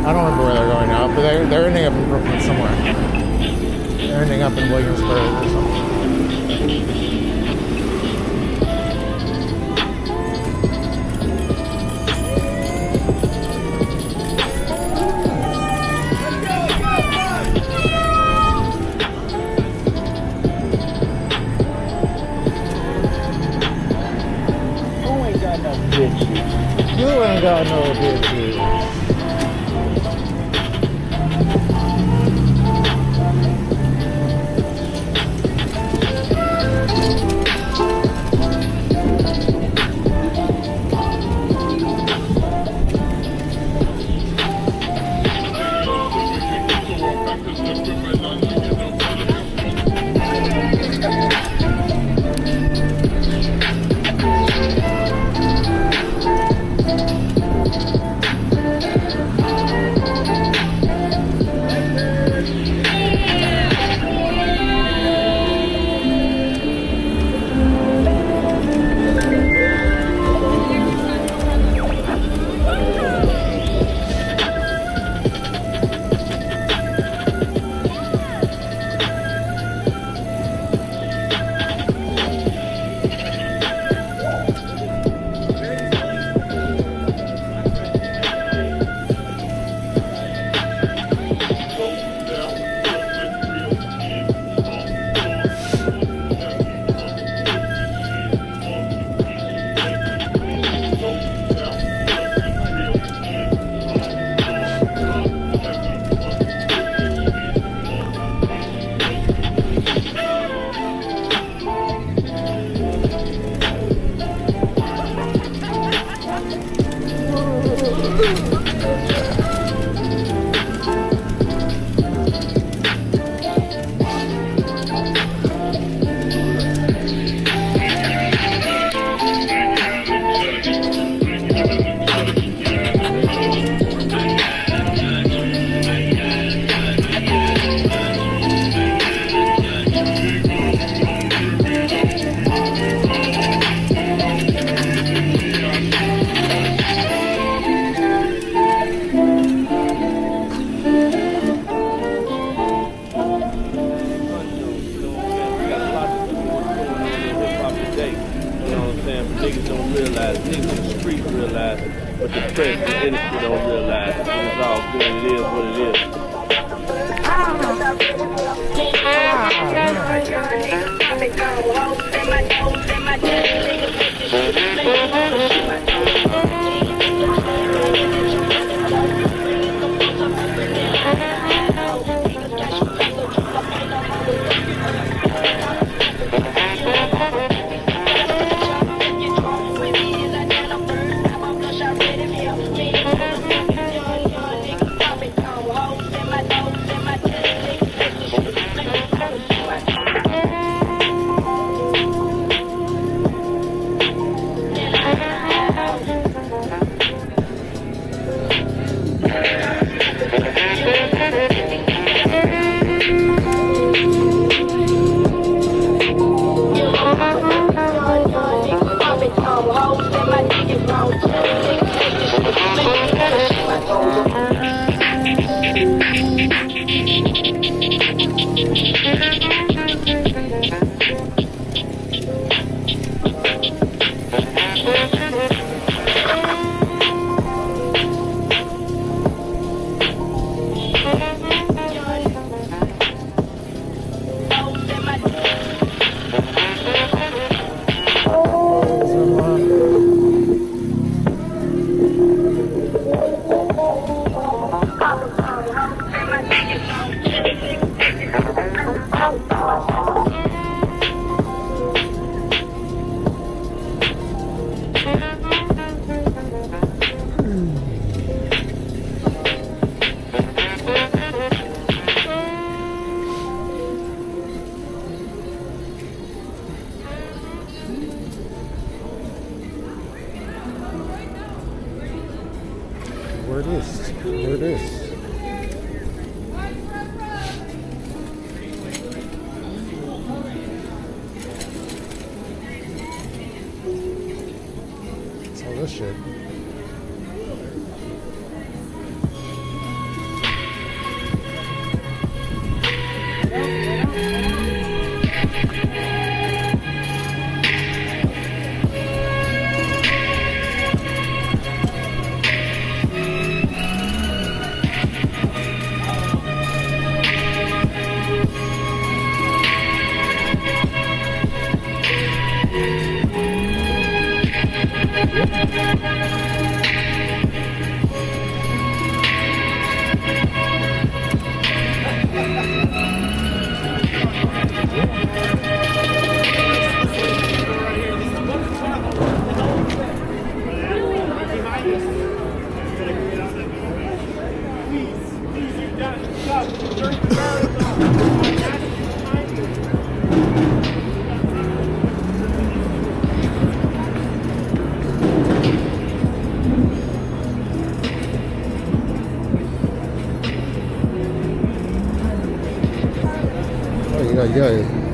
I don't remember where they're going now, but they're ending up in Brooklyn somewhere. They're ending up in Williamsburg or something. You ain't got no bitches. Niggas don't realize, niggas in the street realize it, but the press and the industry don't realize it. It's all good, it is what it is. shit. Yeah.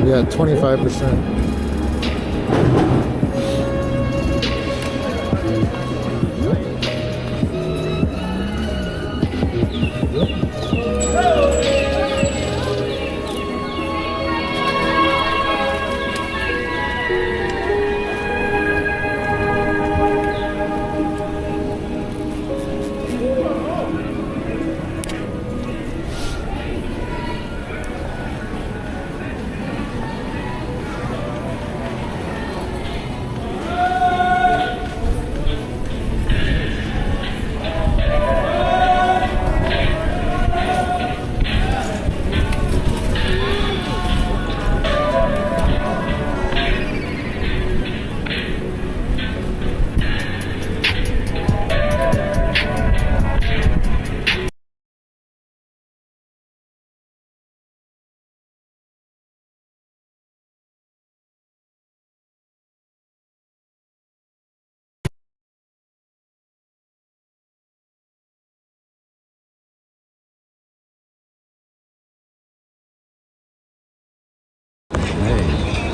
Yeah, 25%.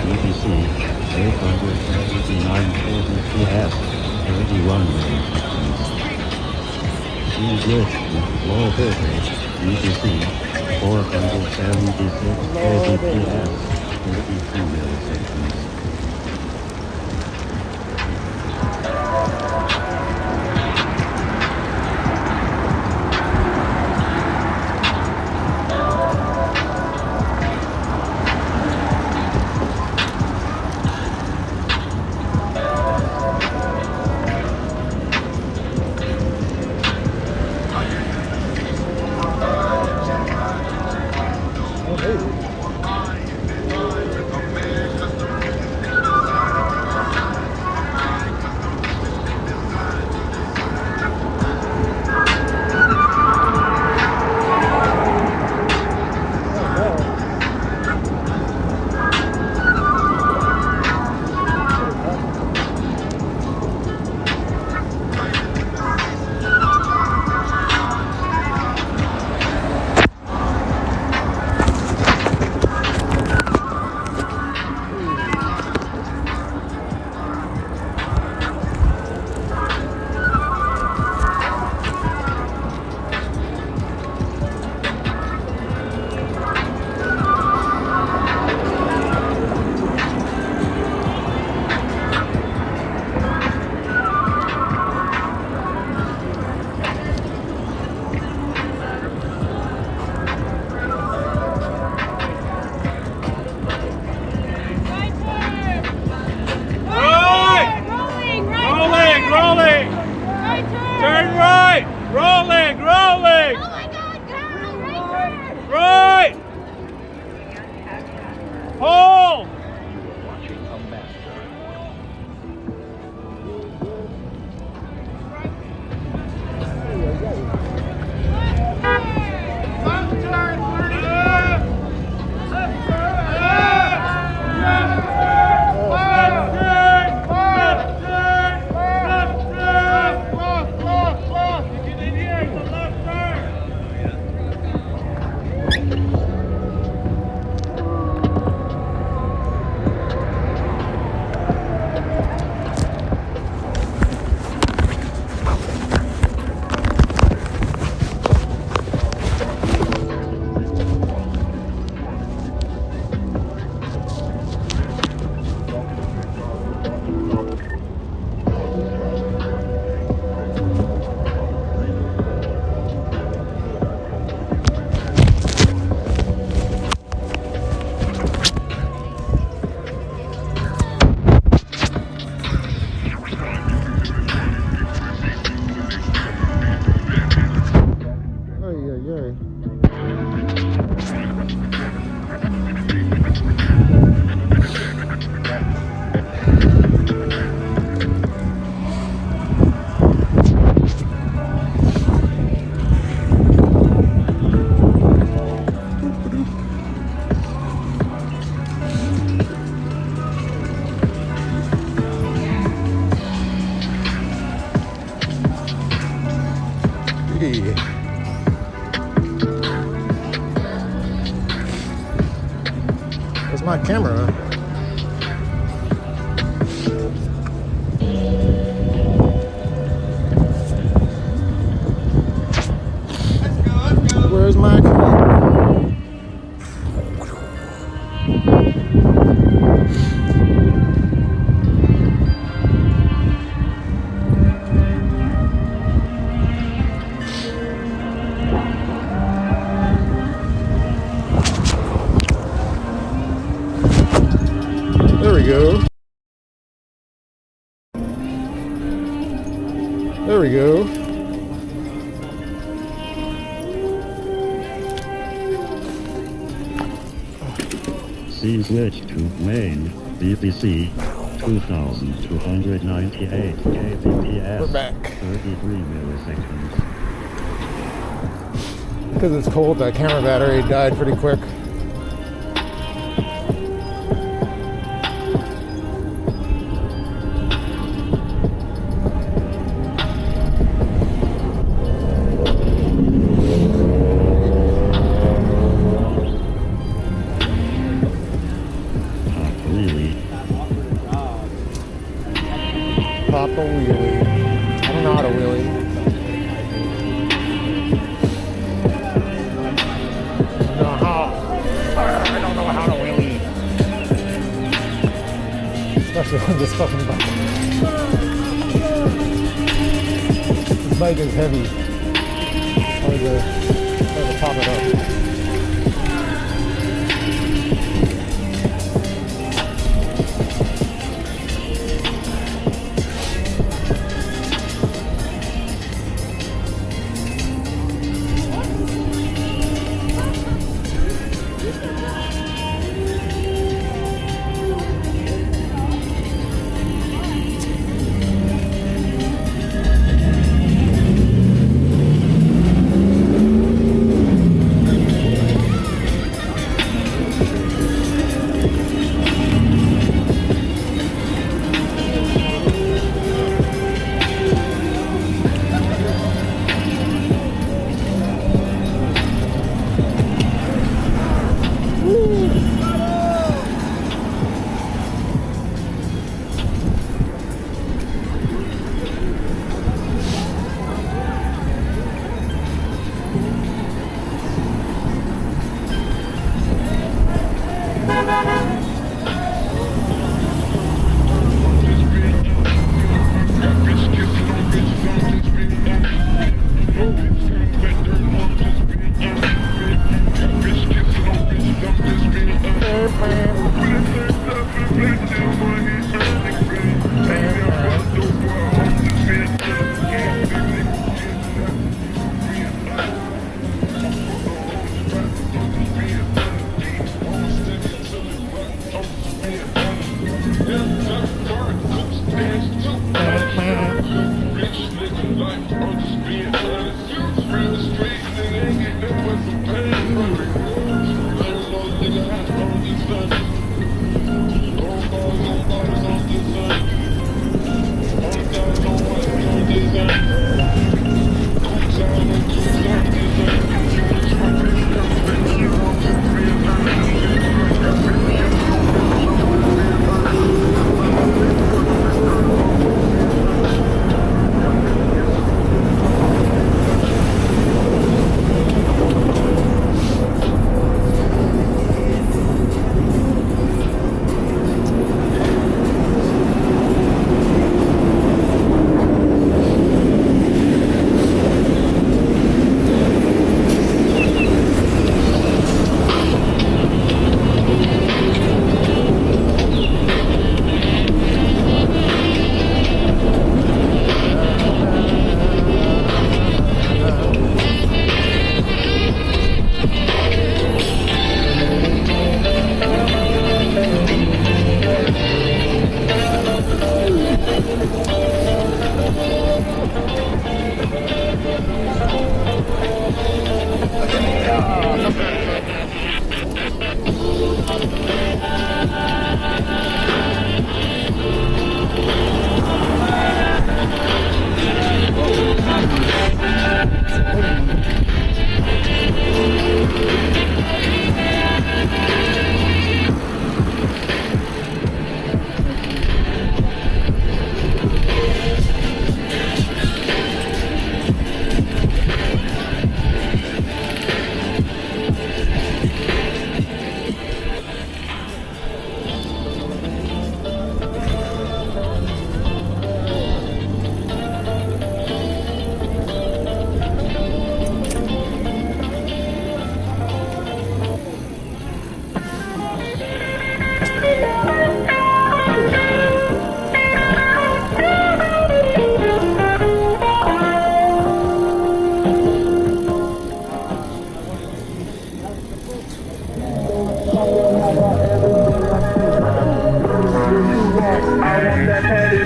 EPC 879 31 English low voltage EPC 476 kbps 32 milliseconds. be. Where's my camera? Where's my camera? There we go. There we go. C switch to main, BBC, 2298 kbps. We're back. 33 milliseconds. Because it's cold, that camera battery died pretty quick. Pop a wheelie. I don't know how to wheelie. I don't know how to wheelie. Especially on this fucking bike. This bike is heavy. Hard to pop it up.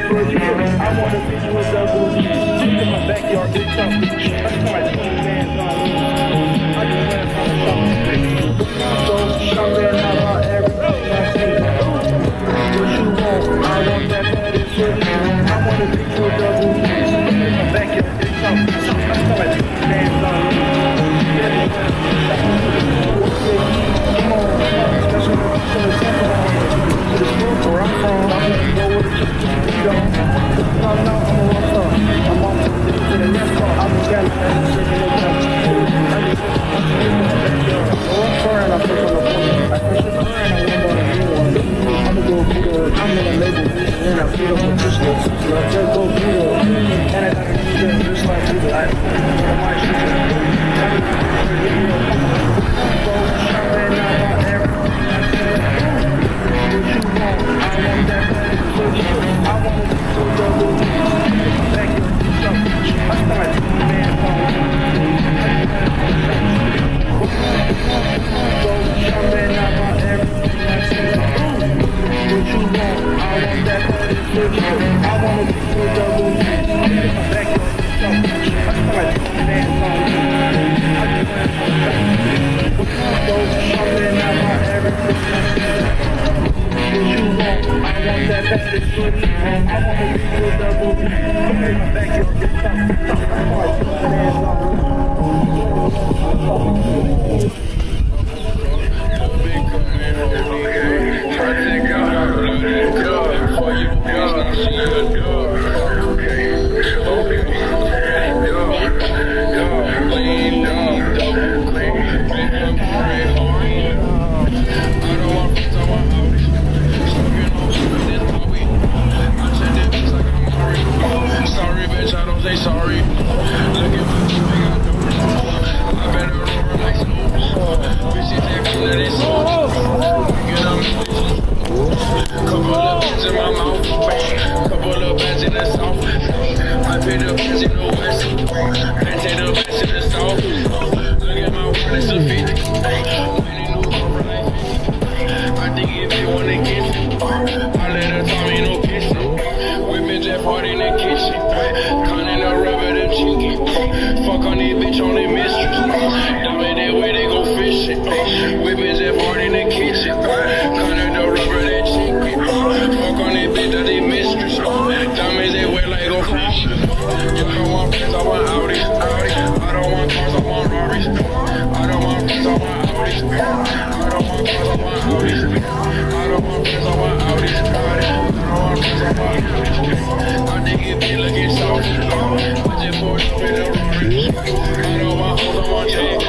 for you. I wanna be you a double G. In my backyard, it's something. That's my 20 bands on me. I just went on a shopping spree. So, shopping about everything I see. What you want? I want that better for you. I wanna be you a double G. In my backyard, it's something. That's my 20 bands on me. Come on, that's what I'm saying. To the school where I'm from, I'm gonna go with the don't. No, I'm a rough. I'm on to the next part. I'm a guy that's shaking it down. I'm gonna put on the phone. I push it and I went on a new one. I'm gonna go through the, I'm gonna label this and I put up a push list. So I just go through the, and I gotta do that just like you. I might shoot it. So shopping out everything I said. What you want? I want that better for you. I wanna be so double D. Back in the jump. I started to man phone. So shopping out my everything I said. What you want? I want that better for you. I wanna be so double D. Back in the jump. I started to man phone. So shopping out my everything I said. What you want? I want that better for you. I wanna be so double D. In my backyard, it's something. I started to man phone. Sorry, bitch, I don't say sorry. Look at what you make out doors. I better roll like snow. Bitch, you take me to this soul. Get up, couple of bands in my mouth. Couple of bands in the south. I pay the bands in the west. And take the bands in the south. Look at my word, it's a 50. Many new over like 50. I think if you wanna get me, I let her tell me no kissing. Whipping Jeff Hard in the kitchen. Cunning the rubber, the chicken. Fuck on this bitch on the mistress. Dummy that way they go fishing. Whipping Jeff Hard in the kitchen. Cunning the rubber, the chicken. Fuck on this bitch that they mistress. Dummies that way like go fishing. I don't want friends, I want Audis. I don't want cars, I want Rarries. I don't want friends, I want Audis. I don't want cars, I want Audis. I don't want friends, I want Audis. I don't want friends, I want Audis. I think it be looking soft. I just pour it up in the Rarries. I don't want hoes, I want chains. I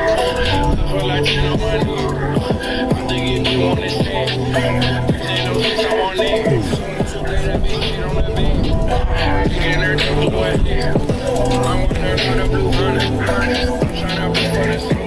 feel like 10 on my knee. I think it be on this thing. Ain't no bitch, I want it. Let that bitch shit on the beat. Getting her to blue at here. I want her to the blue honey. I'm tryna be for the scene.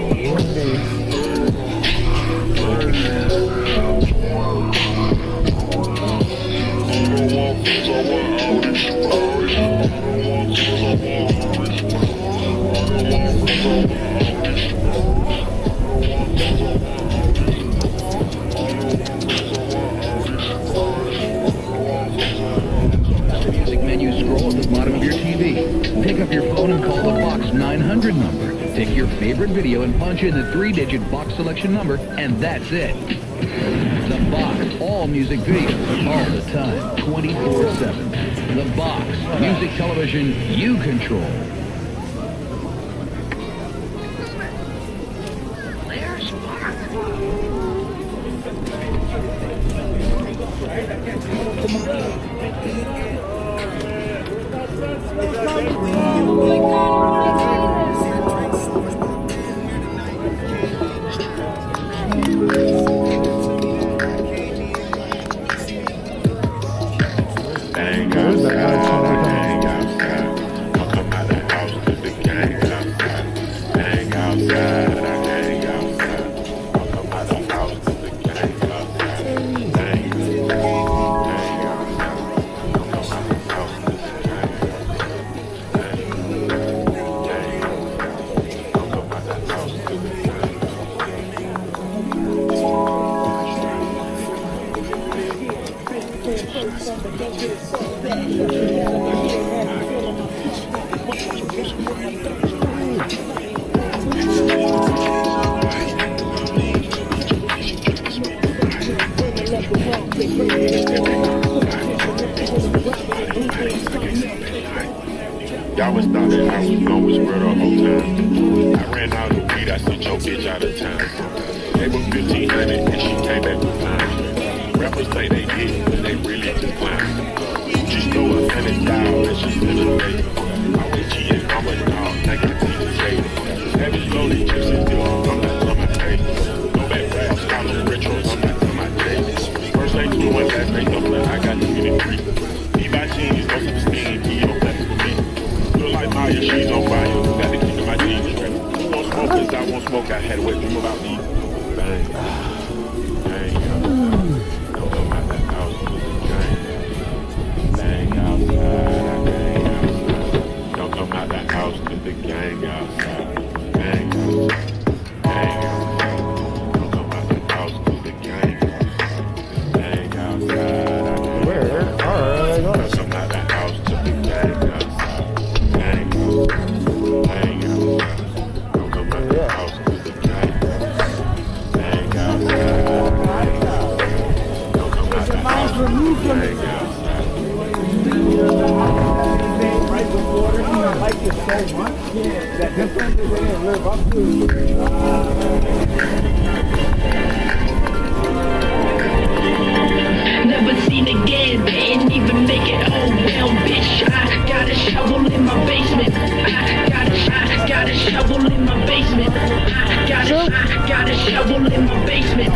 Music menu scroll at the bottom of your TV. Pick up your phone and call the Box 900 number. Pick your favorite video and punch in the 3-digit box selection number, and that's it. The Box, all music videos, all the time, 24/7. The Box, music television you control. Don't get it so bad. Y'all was thought that I was gone with spread the whole time. I ran out of weed, I sent your bitch out of town. Gave her 1,500 and she came back with time. Rappers say they did, but they really just clown. She stole 100,000 and she still a baby. I went G and I'm a dog, take my teeth to shade. Savage loaded chips and deal, I'm not on my face. Go back fast, call them retros, I'm not on my days. First they 2 and last they double it, I got 2 in 3. Levi jeans, no self-esteem, P.O. black for me. Feel like Maya, she's on fire, gotta keep my jeans straight. Who won't smoke, cause I won't smoke, I had a wet dream about me. Bang, bang, don't come out that house, bang outside, bang outside. Don't come out that house, cause the gang outside. Bang outside, bang outside. Don't come out that house, cause the gang outside. Bang outside. Where are they going? Don't come out that house, cause the gang outside. Bang outside, bang outside. Don't come out that house, cause the gang outside. Bang outside, bang outside. Don't come out that house, cause the gang outside. Right before it, I like it so much that different they didn't live up to. Never seen again, didn't even make it home. Well, bitch, I got a shovel in my basement. I got a shovel in my basement. I got a shovel in my basement.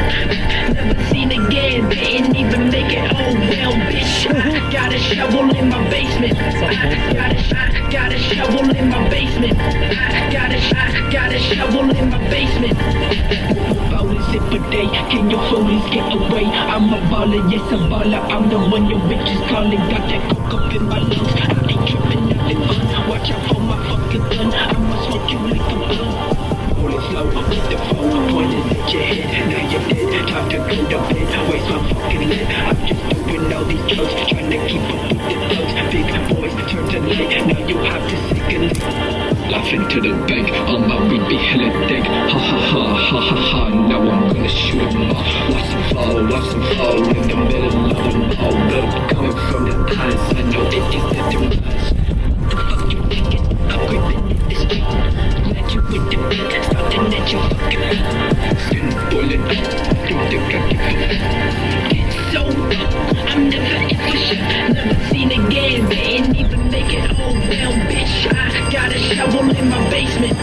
Never seen again, didn't even make it home. Well, bitch, I got a shovel in my basement. I got a shovel in my basement. I got a shovel in my basement. Ballin' sip a day, can your homies get away? I'm a baller, yes a baller. I'm the one your bitches calling. Got that coke up in my lungs. I ain't tripping, nothing fun. Watch out for my fucking gun. I'ma smoke you like a blunt. Rolling slow, hit the phone, pointed at your head. Now you're dead, time to go to bed. Waste my fucking lid. I'm just doing all these drugs, trying to keep up with the thugs. Big boys turn to light, now you have to sink a leak. Laughing to the bank, on my weed be hella dank. Ha ha ha ha ha ha, now I'm gonna shoot 'em all. Watch them fall in the middle of them all. Blood coming from the thighs, I know it is the demise. The fuck you thinking? I'm gripping in the street. Glad you with the beat, starting at your fucking feet. Spin bullet, through the cocky feet. So I'm never in for shit, never seen again, didn't even make it home. Well, bitch, I got a shovel in my basement. I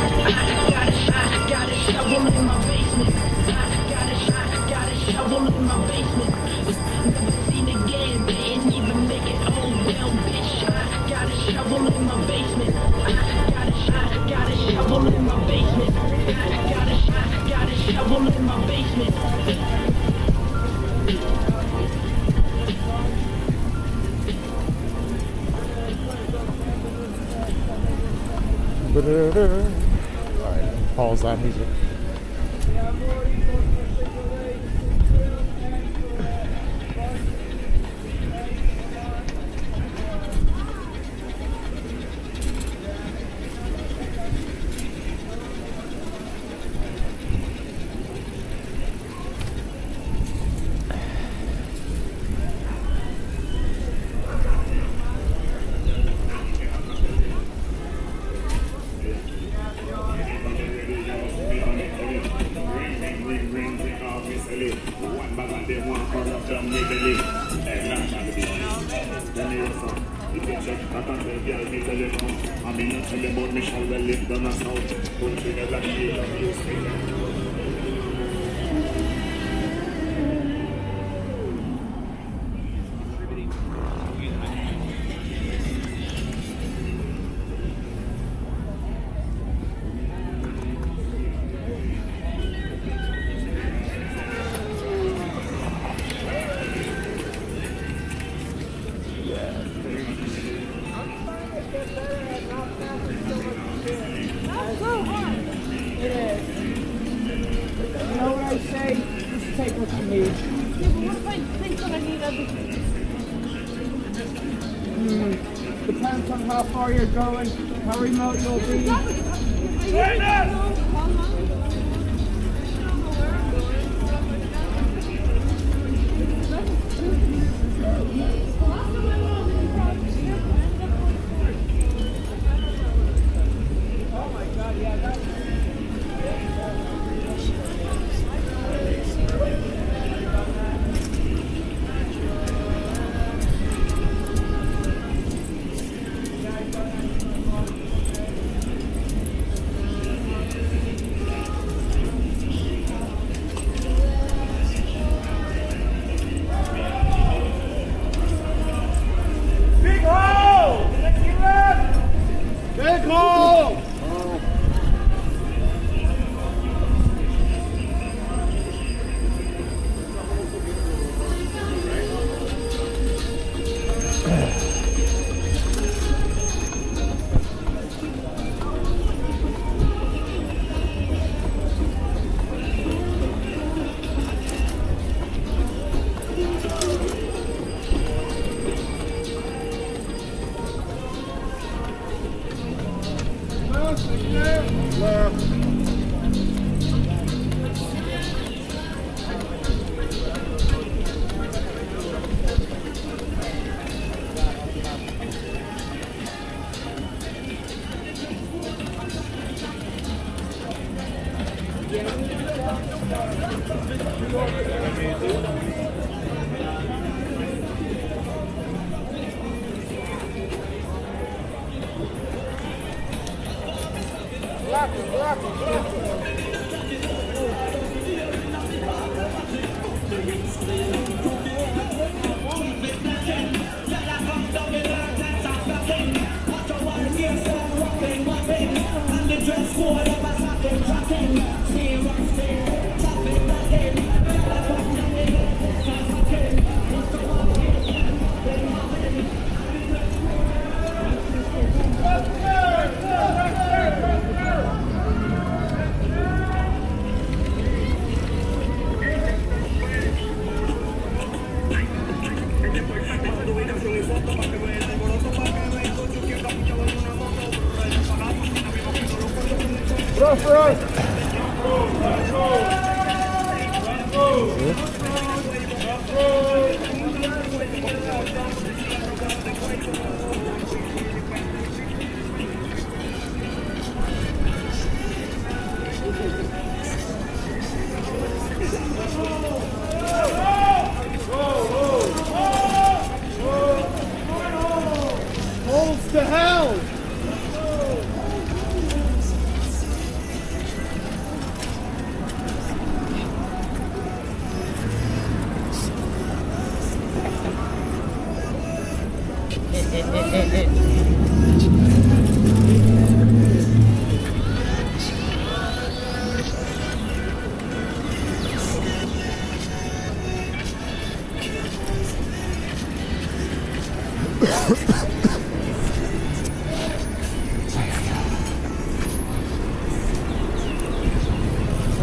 got a shovel in my basement. I got a shovel in my basement. Never seen again, didn't even make it home. Well, bitch, I got a shovel in my basement. I got a shovel in my basement. I got a shovel in my basement. Alright, pause that music. Depends on how far you're going, how remote you'll be.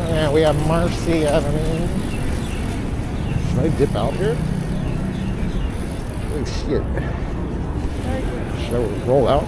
Yeah, we have Marcy Avenue. Should I dip out here? Oh shit. Should I roll out?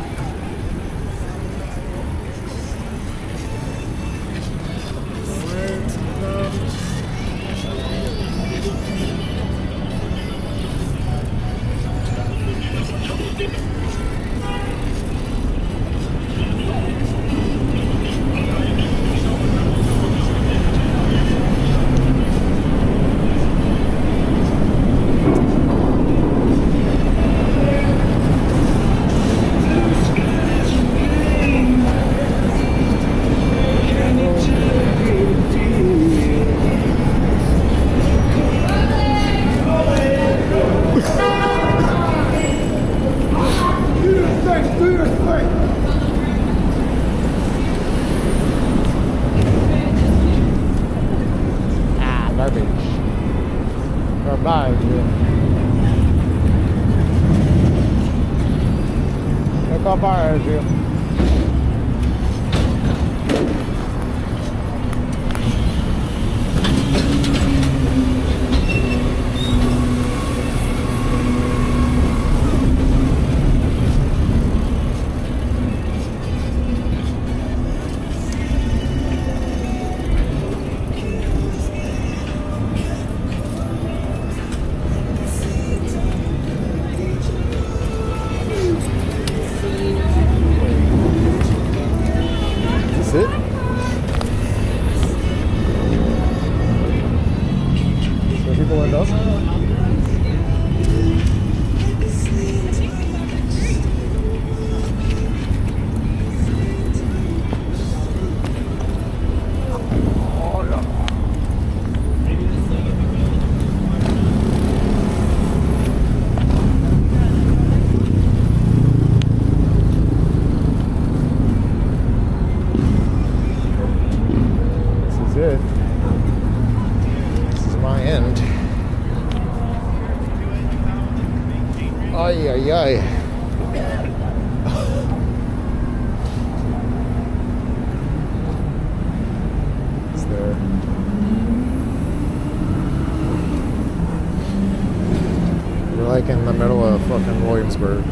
Like in the middle of fucking Williamsburg.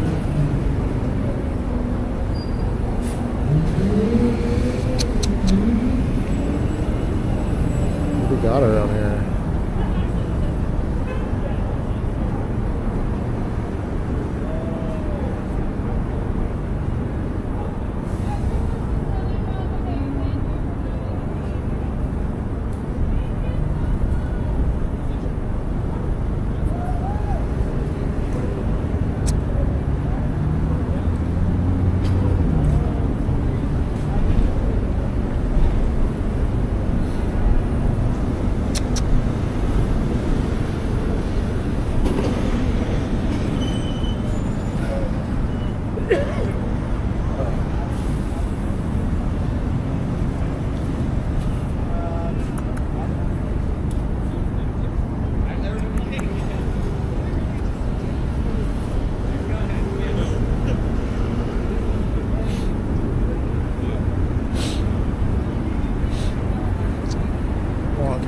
got around here?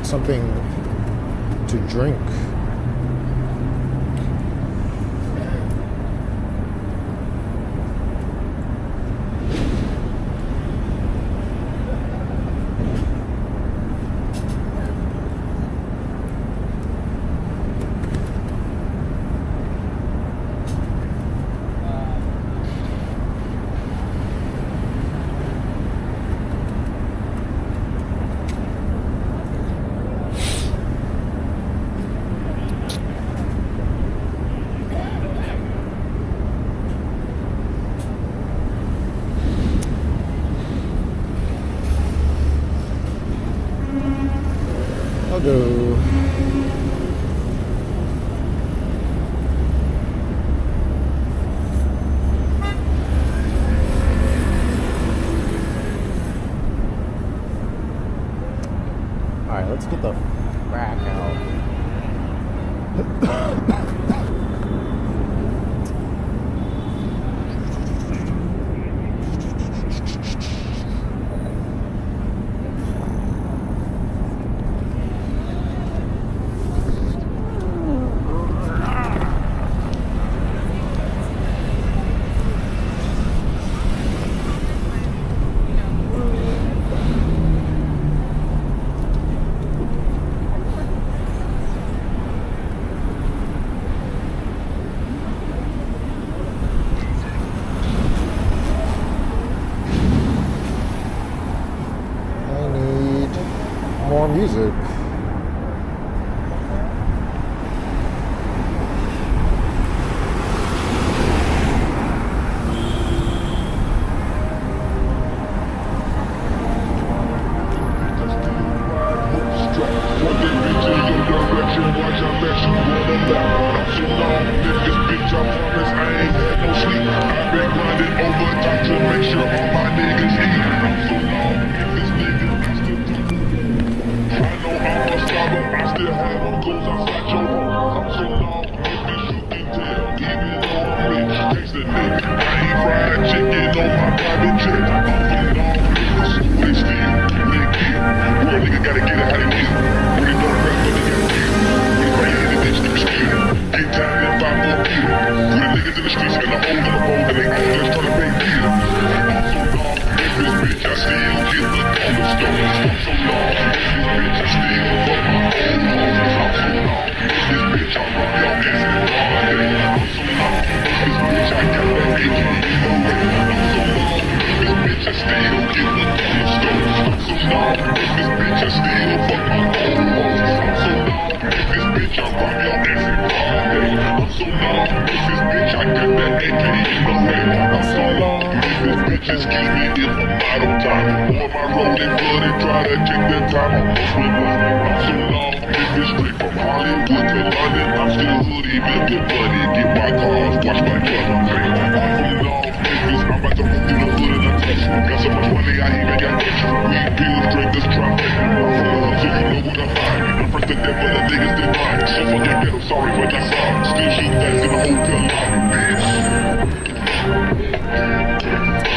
Something to drink. I'll go. Alright, let's get the frack out. More music.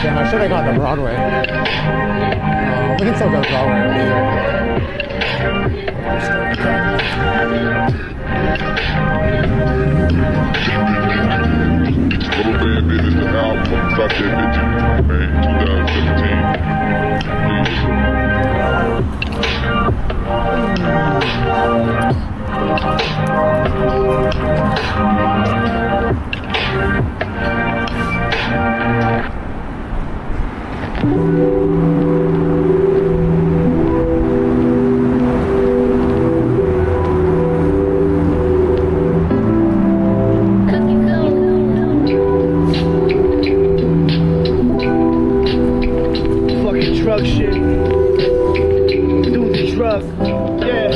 Damn, I should have gone to Broadway. We can still go to Broadway over here. Little band business, the album, stop that bitch, man, 2017. Fucking drug shit. Do the drug. Yeah.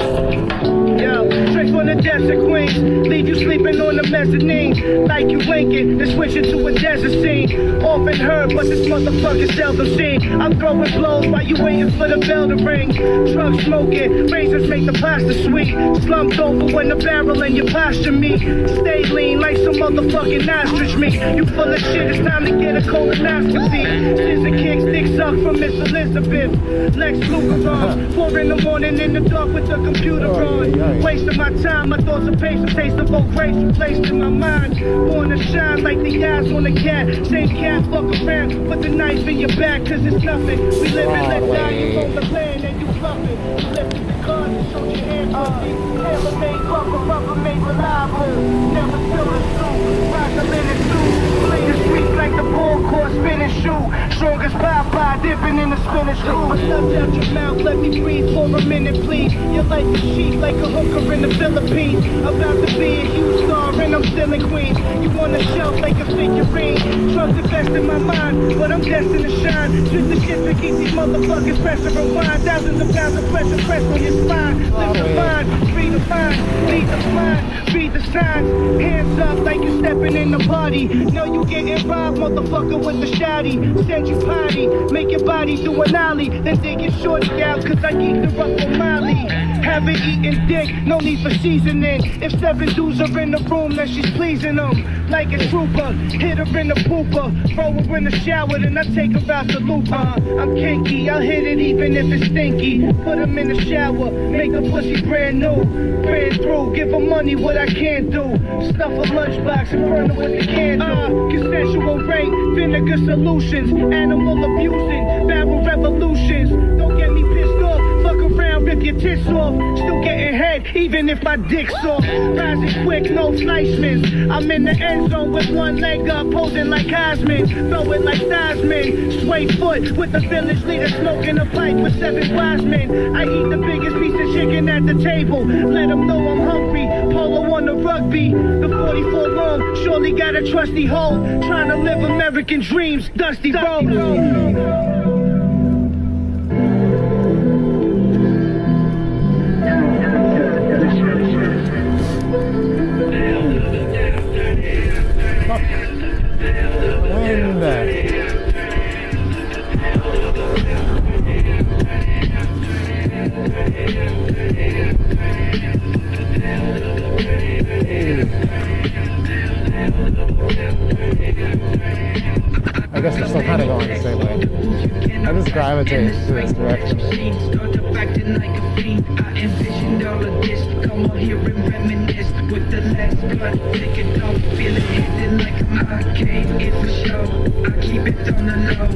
Yo, straight from the desert queens. Leave you sleeping on the mezzanine. Like you winking, then switch it to a desert scene. Often heard, but this motherfucker seldom seen. I'm throwing blows while you waiting for the bell to ring. Drug smoking, razors make the pasta sweet. Slumped over when the barrel in your posture meet. Stay lean like some motherfucking ostrich meat. You full of shit, it's time to get a colonoscopy. Scissor kicks, dick suck from Miss Elizabeth. Lex Luger on, 4 in the morning in the dark with the computer on. Wasting my time, my thoughts of patience, taste of both grace replaced in my mind. Born to shine like the eyes on a cat. Same cat, fuck around, put the knife in your back, cause it's nothing. We live and let die, you own the land and you bluffing. You lifted the cards and showed your hands pussy. Tailor-made rubber made reliable. Never spill the soup, rock a minute soup. Play the streets like the ball court spinning shoe. Strongest Popeye dipping in the spinach roux. My stuff out your mouth, let me breathe for a minute, please. Your life is cheap like a hooker in the Philippines. About to be a huge star and I'm still in Queens. You on the shelf like a figurine. Drugs invest in my mind, but I'm destined to shine. Just the shit to keep these motherfuckers pressing rewind. Thousands of pounds of pressure pressed on your spine. Live the mind, free the mind, lead the blind, read the signs. Hands up like you're stepping in the party. Know you getting robbed, motherfucker, with the shotty. Send you potty, make your body do an ollie. Then dig your shorty out, cause I eat the rough on Molly. Haven't eaten dick, no need for seasoning. If 7 dudes are in the room, then she's pleasing them. Like a trooper, hit her in the pooper. Throw her in the shower, then I take her out the loop. I'm kinky, I'll hit it even if it's stinky. Put him in the shower, make the pussy brand new. Ran through, give her money, what I can't do. Stuff a lunchbox and burn her with the candle. Consensual rape, vinegar solutions. Animal abusing, barrel revolutions. Don't get me pissed off, fuck around, rip your tits off. Still getting head, even if my dick's off. Rising quick, no slicements. I'm in the end zone with one leg up, posing like Cosman. Throw it like Theismann. Sway foot with the village leader smoking a pipe with 7 wise men. I eat the biggest piece of chicken at the table. Let them know I'm hungry. Polo on the rugby. The 44 long, surely got a trusty hole. Trying to live American dreams, Dusty Road. I guess we're still kind of going the same way. I just gravitate to this direction. I envisioned all of this. Come on here and reminisce with the last cut. Take it off, feel it hitting like a arcade. It's a show. I keep it on the low.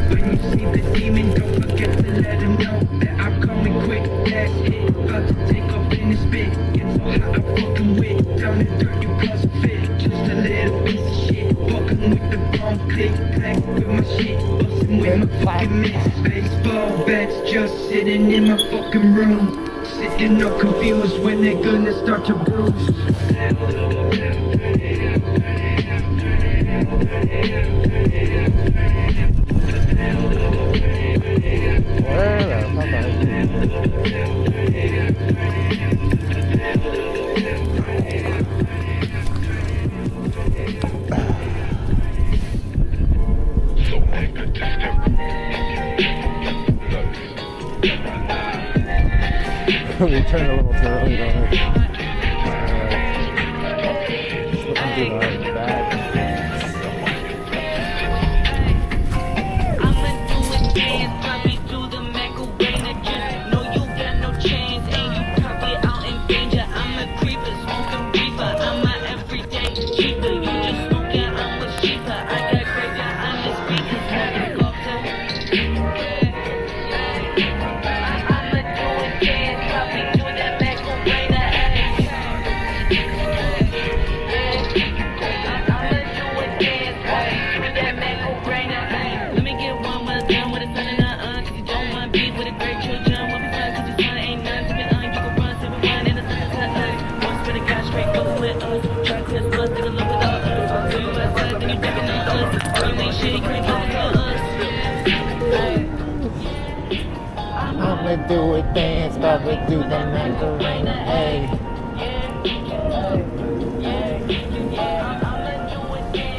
When you see the demon, don't forget to let him know that I'm coming quick. That's it. About to take off in this bit. It's so hot, I'm fucking with. Down and dirt, you cause a fit. Just a little piece of shit. Fucking with the bomb, click, clack with my shit. Bustin' with my fucking mix. Baseball bats just sitting in my fucking room. Sitting up confused when they're gonna start to bruise. We turned a little too early, don't we? Looking through the bag. I'ma do a dance, probably do the Macarena, hey.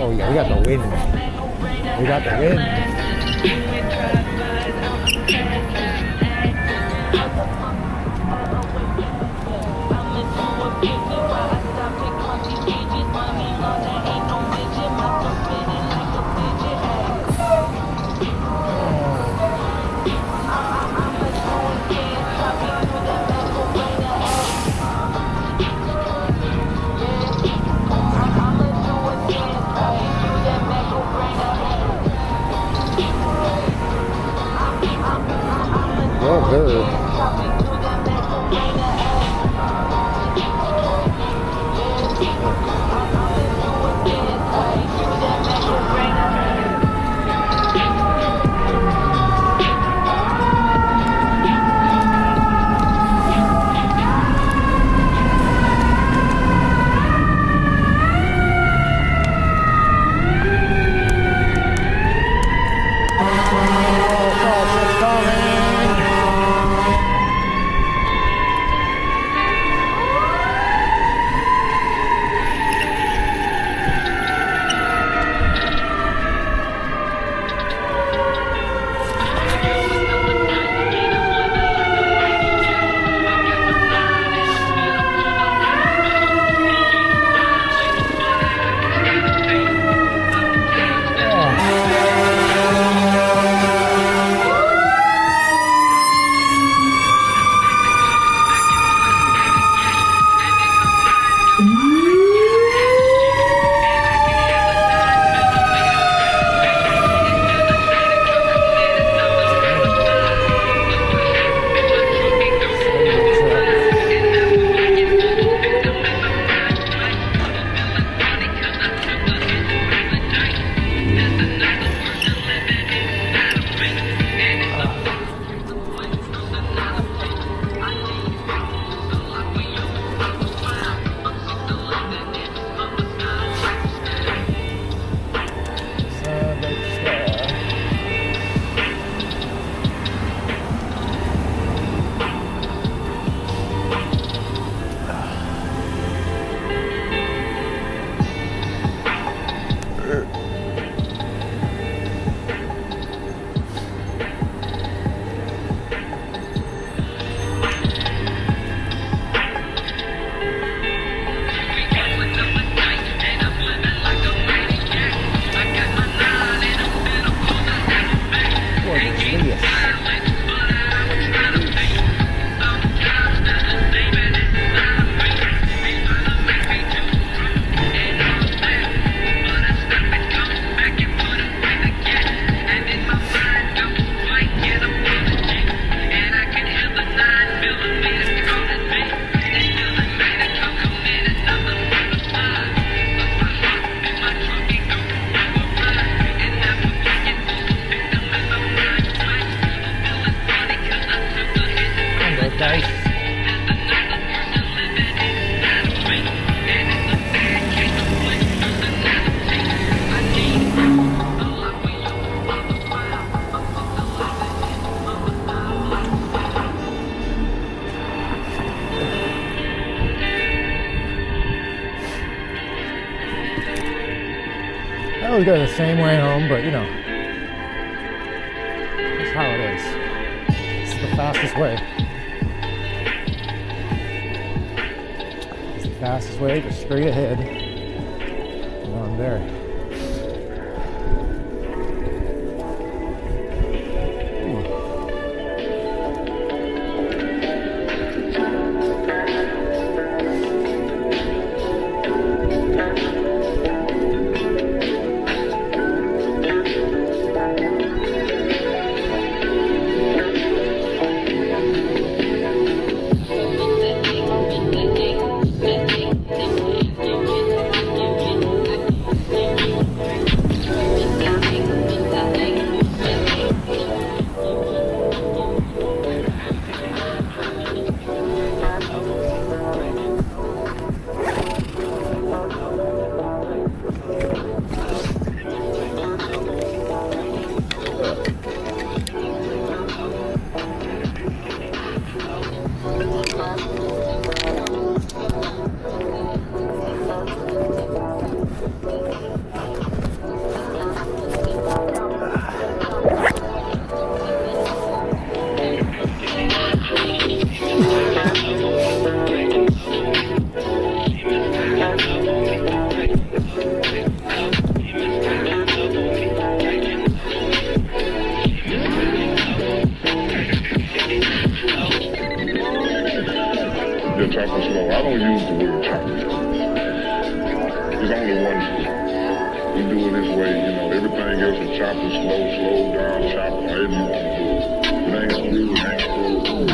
Oh yeah, we got the wind. We got the wind. Oh, good. I always go the same way home, but you know, that's how it is. It's the fastest way. It's the fastest way, just straight ahead. And on there. chop and slow. I don't use the word chop and slow. There's only one way. We do it this way, you know. Everything else is chop and slow, slow down, chop, however you want to do it. It ain't smooth, it ain't slow.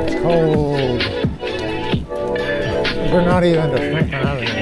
It's cold. We're not even to Franklin Avenue.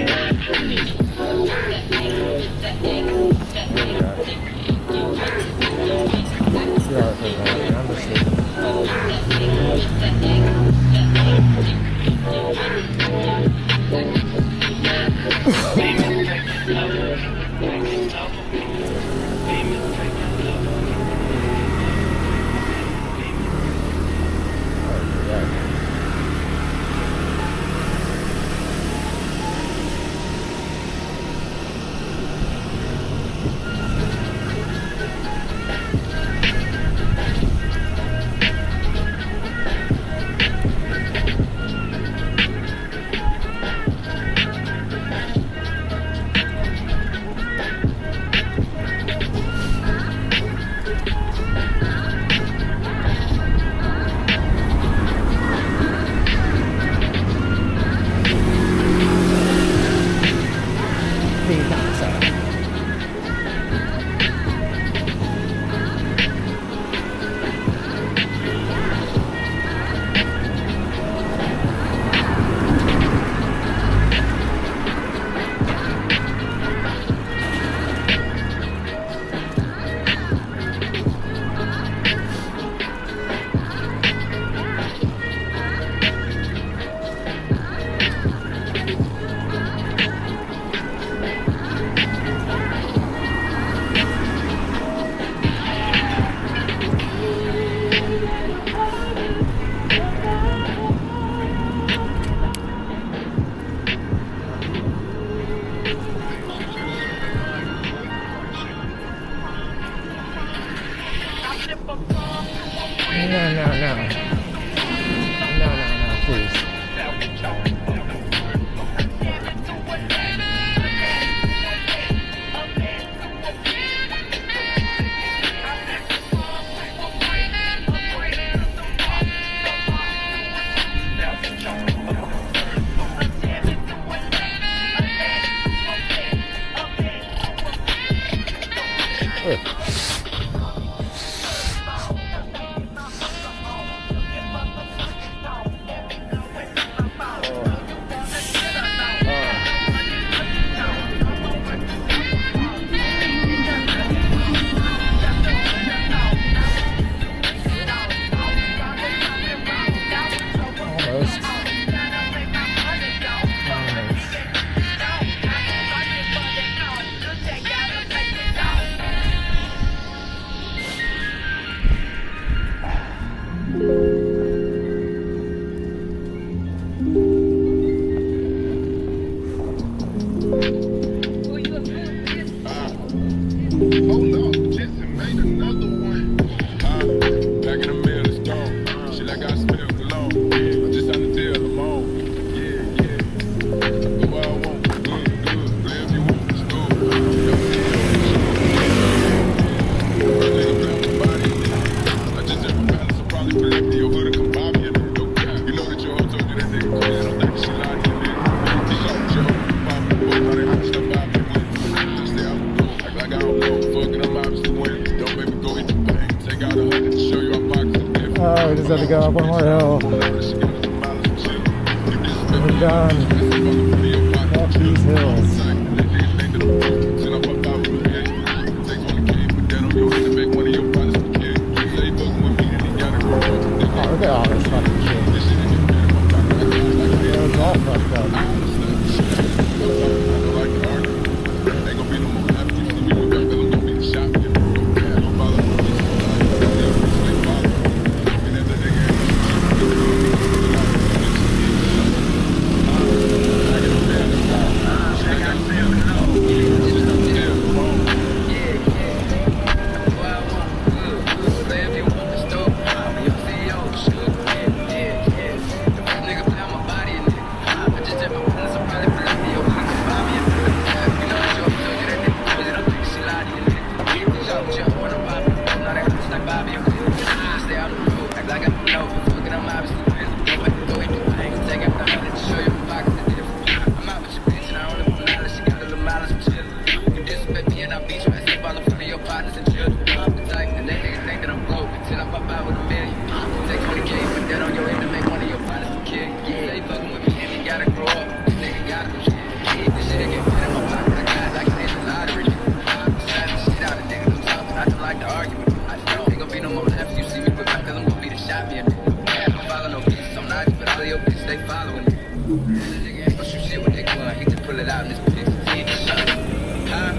No, please. We just have to go up one more hill. We're done. Up these hills. Oh, look at all this fucking shit. Yeah, it's all fucked up. bitch, they following me. Nigga ain't gon' shoot shit with that gun. He just pull it out in this bitch. Huh?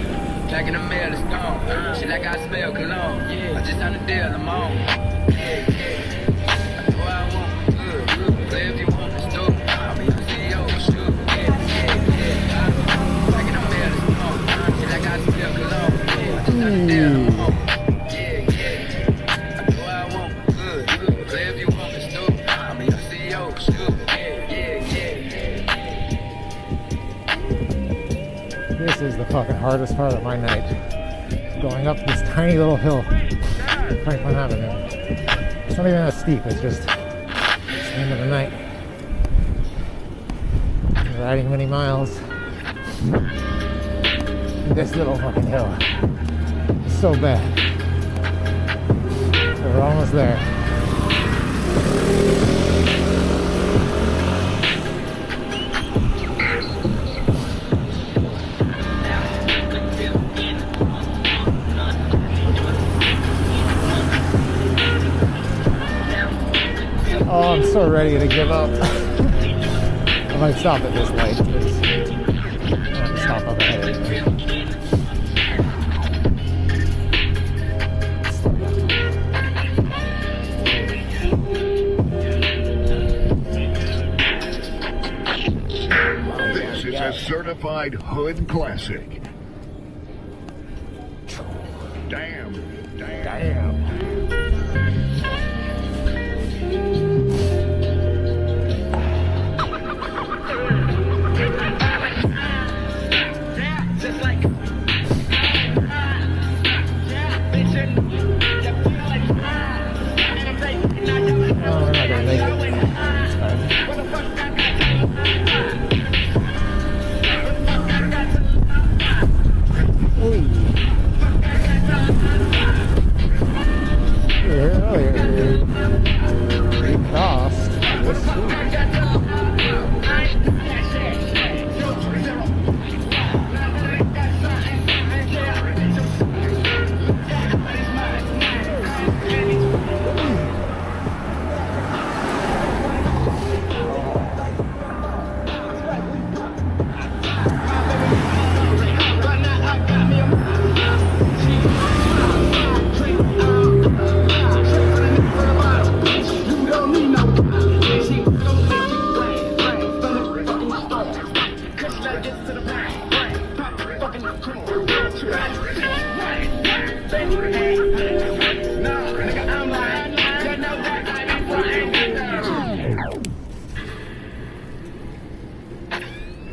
Back in the mail, it's gone. Shit like I smell cologne. I just on the deal, I'm on. Yeah. I do what I want. Good. Play if you want, it's dope. I'll be the CEO, shoot. Yeah. Back in the mail, it's gone. Shit like I smell cologne. I just on the deal, I'm on. I do what I want. Good. Play if you want, it's dope. I'll be the CEO, shoot. This is the fucking hardest part of my night. Going up this tiny little hill, Franklin Avenue. It's not even that steep, it's just the end of the night. Riding many miles. This little fucking hill. It's so bad. So we're almost there. Oh, I'm so ready to give up. I might stop at this light. I have to stop up ahead. This is a certified hood classic. Damn.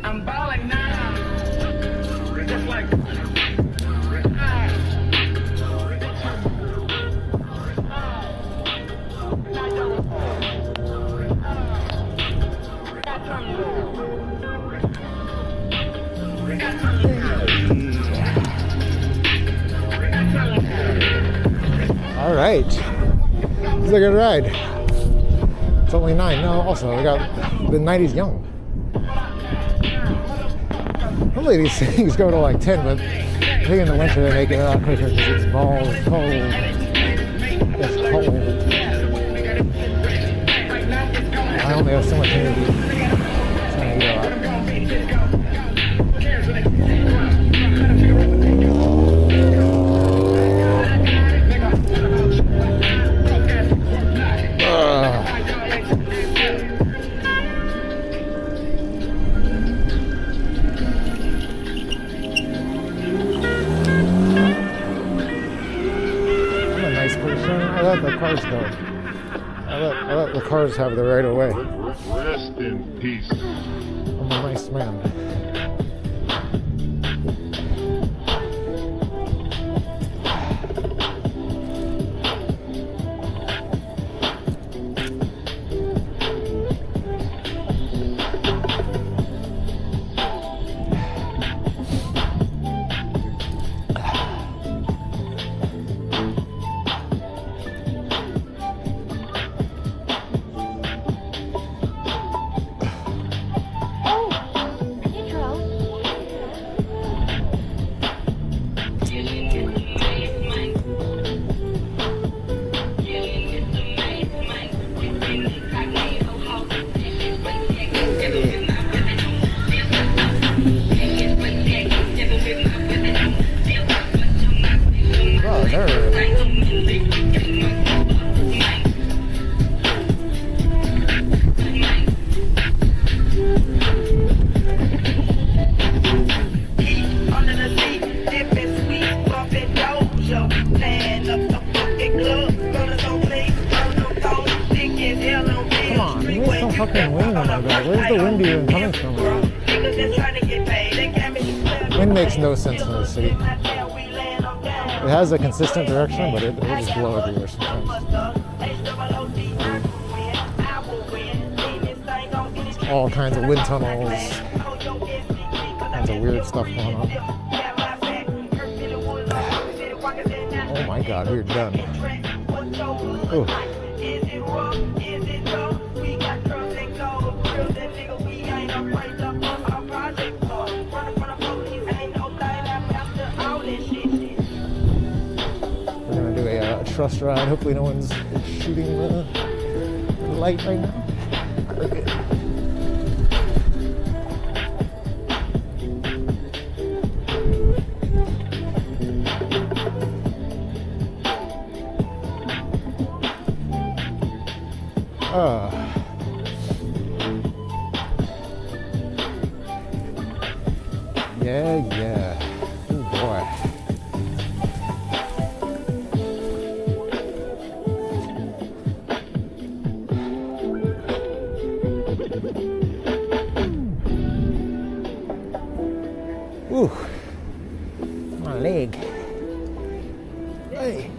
I'm balling now. Just like. All right. It's a good ride. It's only 9. No, also, we got the night is young. Normally these things go to like 10, but I think in the winter they make it a lot quicker because it's cold. It's cold. I only have so much energy. It's trying to get a lot. I let the cars go. I let the cars have the right of way. Rest in peace. I'm a nice man. the wind even coming from? Wind makes no sense in this city. It has a consistent direction, but it will just blow everywhere sometimes. All kinds of wind tunnels, kinds of weird stuff going on. Oh my God, we're done. Ooh. We're gonna do a trust ride. Hopefully no one's shooting the light right now. Okay. Yeah. Oh boy. Ooh, my leg. Hey.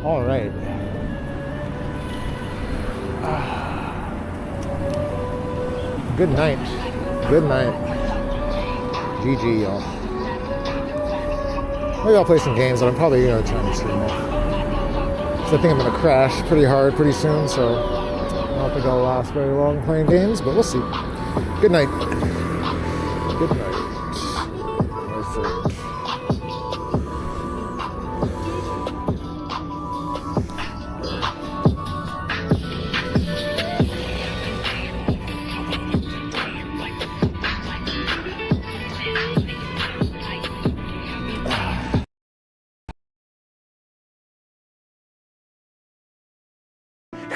All right. Good night. Good night. GG, y'all. Maybe I'll play some games, but I'm probably gonna try and stream it. So I think I'm gonna crash pretty hard pretty soon, so I don't think I'll last very long playing games, but we'll see. Good night. Good night. My friend.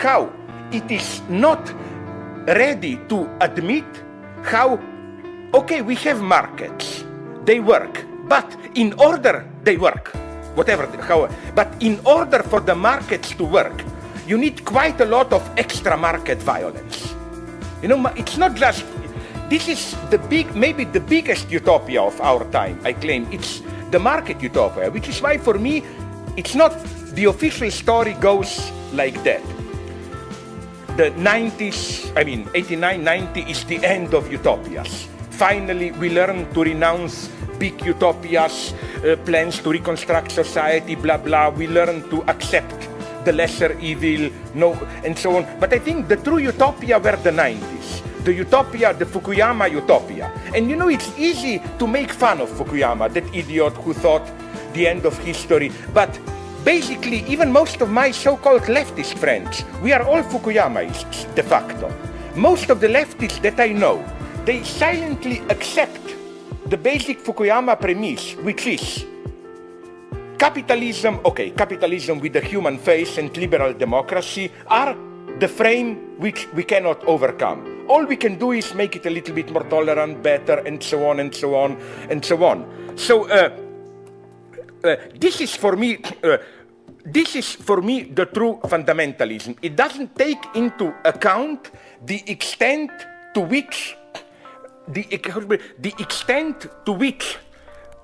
How it is not ready to admit how, okay, we have markets, they work, but in order they work, but in order for the markets to work, you need quite a lot of extra market violence. You know, it's not just, this is maybe the biggest utopia of our time, I claim. It's the market utopia, which is why for me, it's not, the official story goes like that. The 90s, 89, 90 is the end of utopias. Finally, we learn to renounce big utopias, plans to reconstruct society, blah, blah. We learn to accept the lesser evil, and so on. But I think the true utopia were the 90s. The utopia, the Fukuyama utopia. And you know, it's easy to make fun of Fukuyama, that idiot who thought the end of history. But basically, even most of my so-called leftist friends, we are all Fukuyamaists, de facto. Most of the leftists that I know, they silently accept the basic Fukuyama premise, which is capitalism with the human face and liberal democracy are the frame which we cannot overcome. All we can do is make it a little bit more tolerant, better, and so on, and so on, and so on. So, this is for me the true fundamentalism. It doesn't take into account the extent to which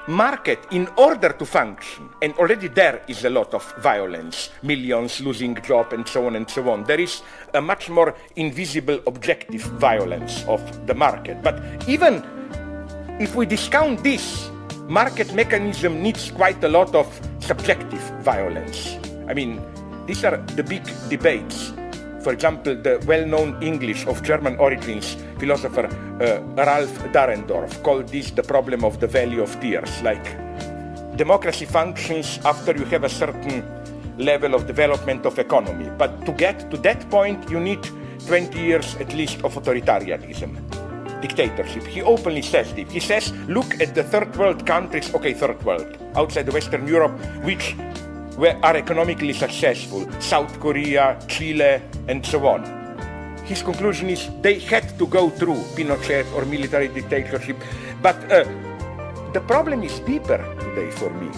market, in order to function, and already there is a lot of violence, millions losing job, and so on and so on. There is a much more invisible objective violence of the market. But even if we discount this, market mechanism needs quite a lot of subjective violence. I mean, these are the big debates. For example, the well-known English of German origins philosopher Ralph Dahrendorf called this the problem of the value of tears. Like, democracy functions after you have a certain level of development of economy. But to get to that point, you need 20 years at least of authoritarianism. Dictatorship. He openly says this. He says, look at the third world countries, third world, outside Western Europe, which are economically successful, South Korea, Chile, and so on. His conclusion is they had to go through Pinochet or military dictatorship. But the problem is deeper today for me.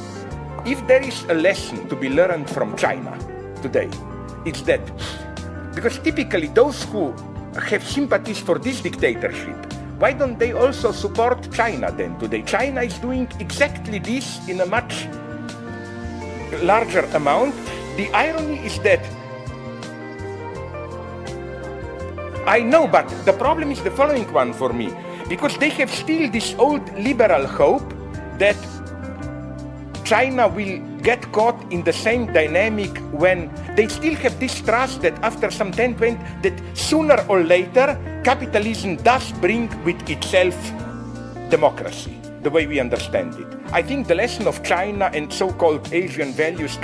If there is a lesson to be learned from China today, it's that Because typically those who have sympathies for this dictatorship, why don't they also support China then today? China is doing exactly this in a much larger amount. The irony is that I know, but the problem is the following one for me, because they have still this old liberal hope that China will get caught in the same dynamic when they still have this trust that after some 10, 20, that sooner or later capitalism does bring with itself democracy, the way we understand it. I think the lesson of China and so-called Asian values,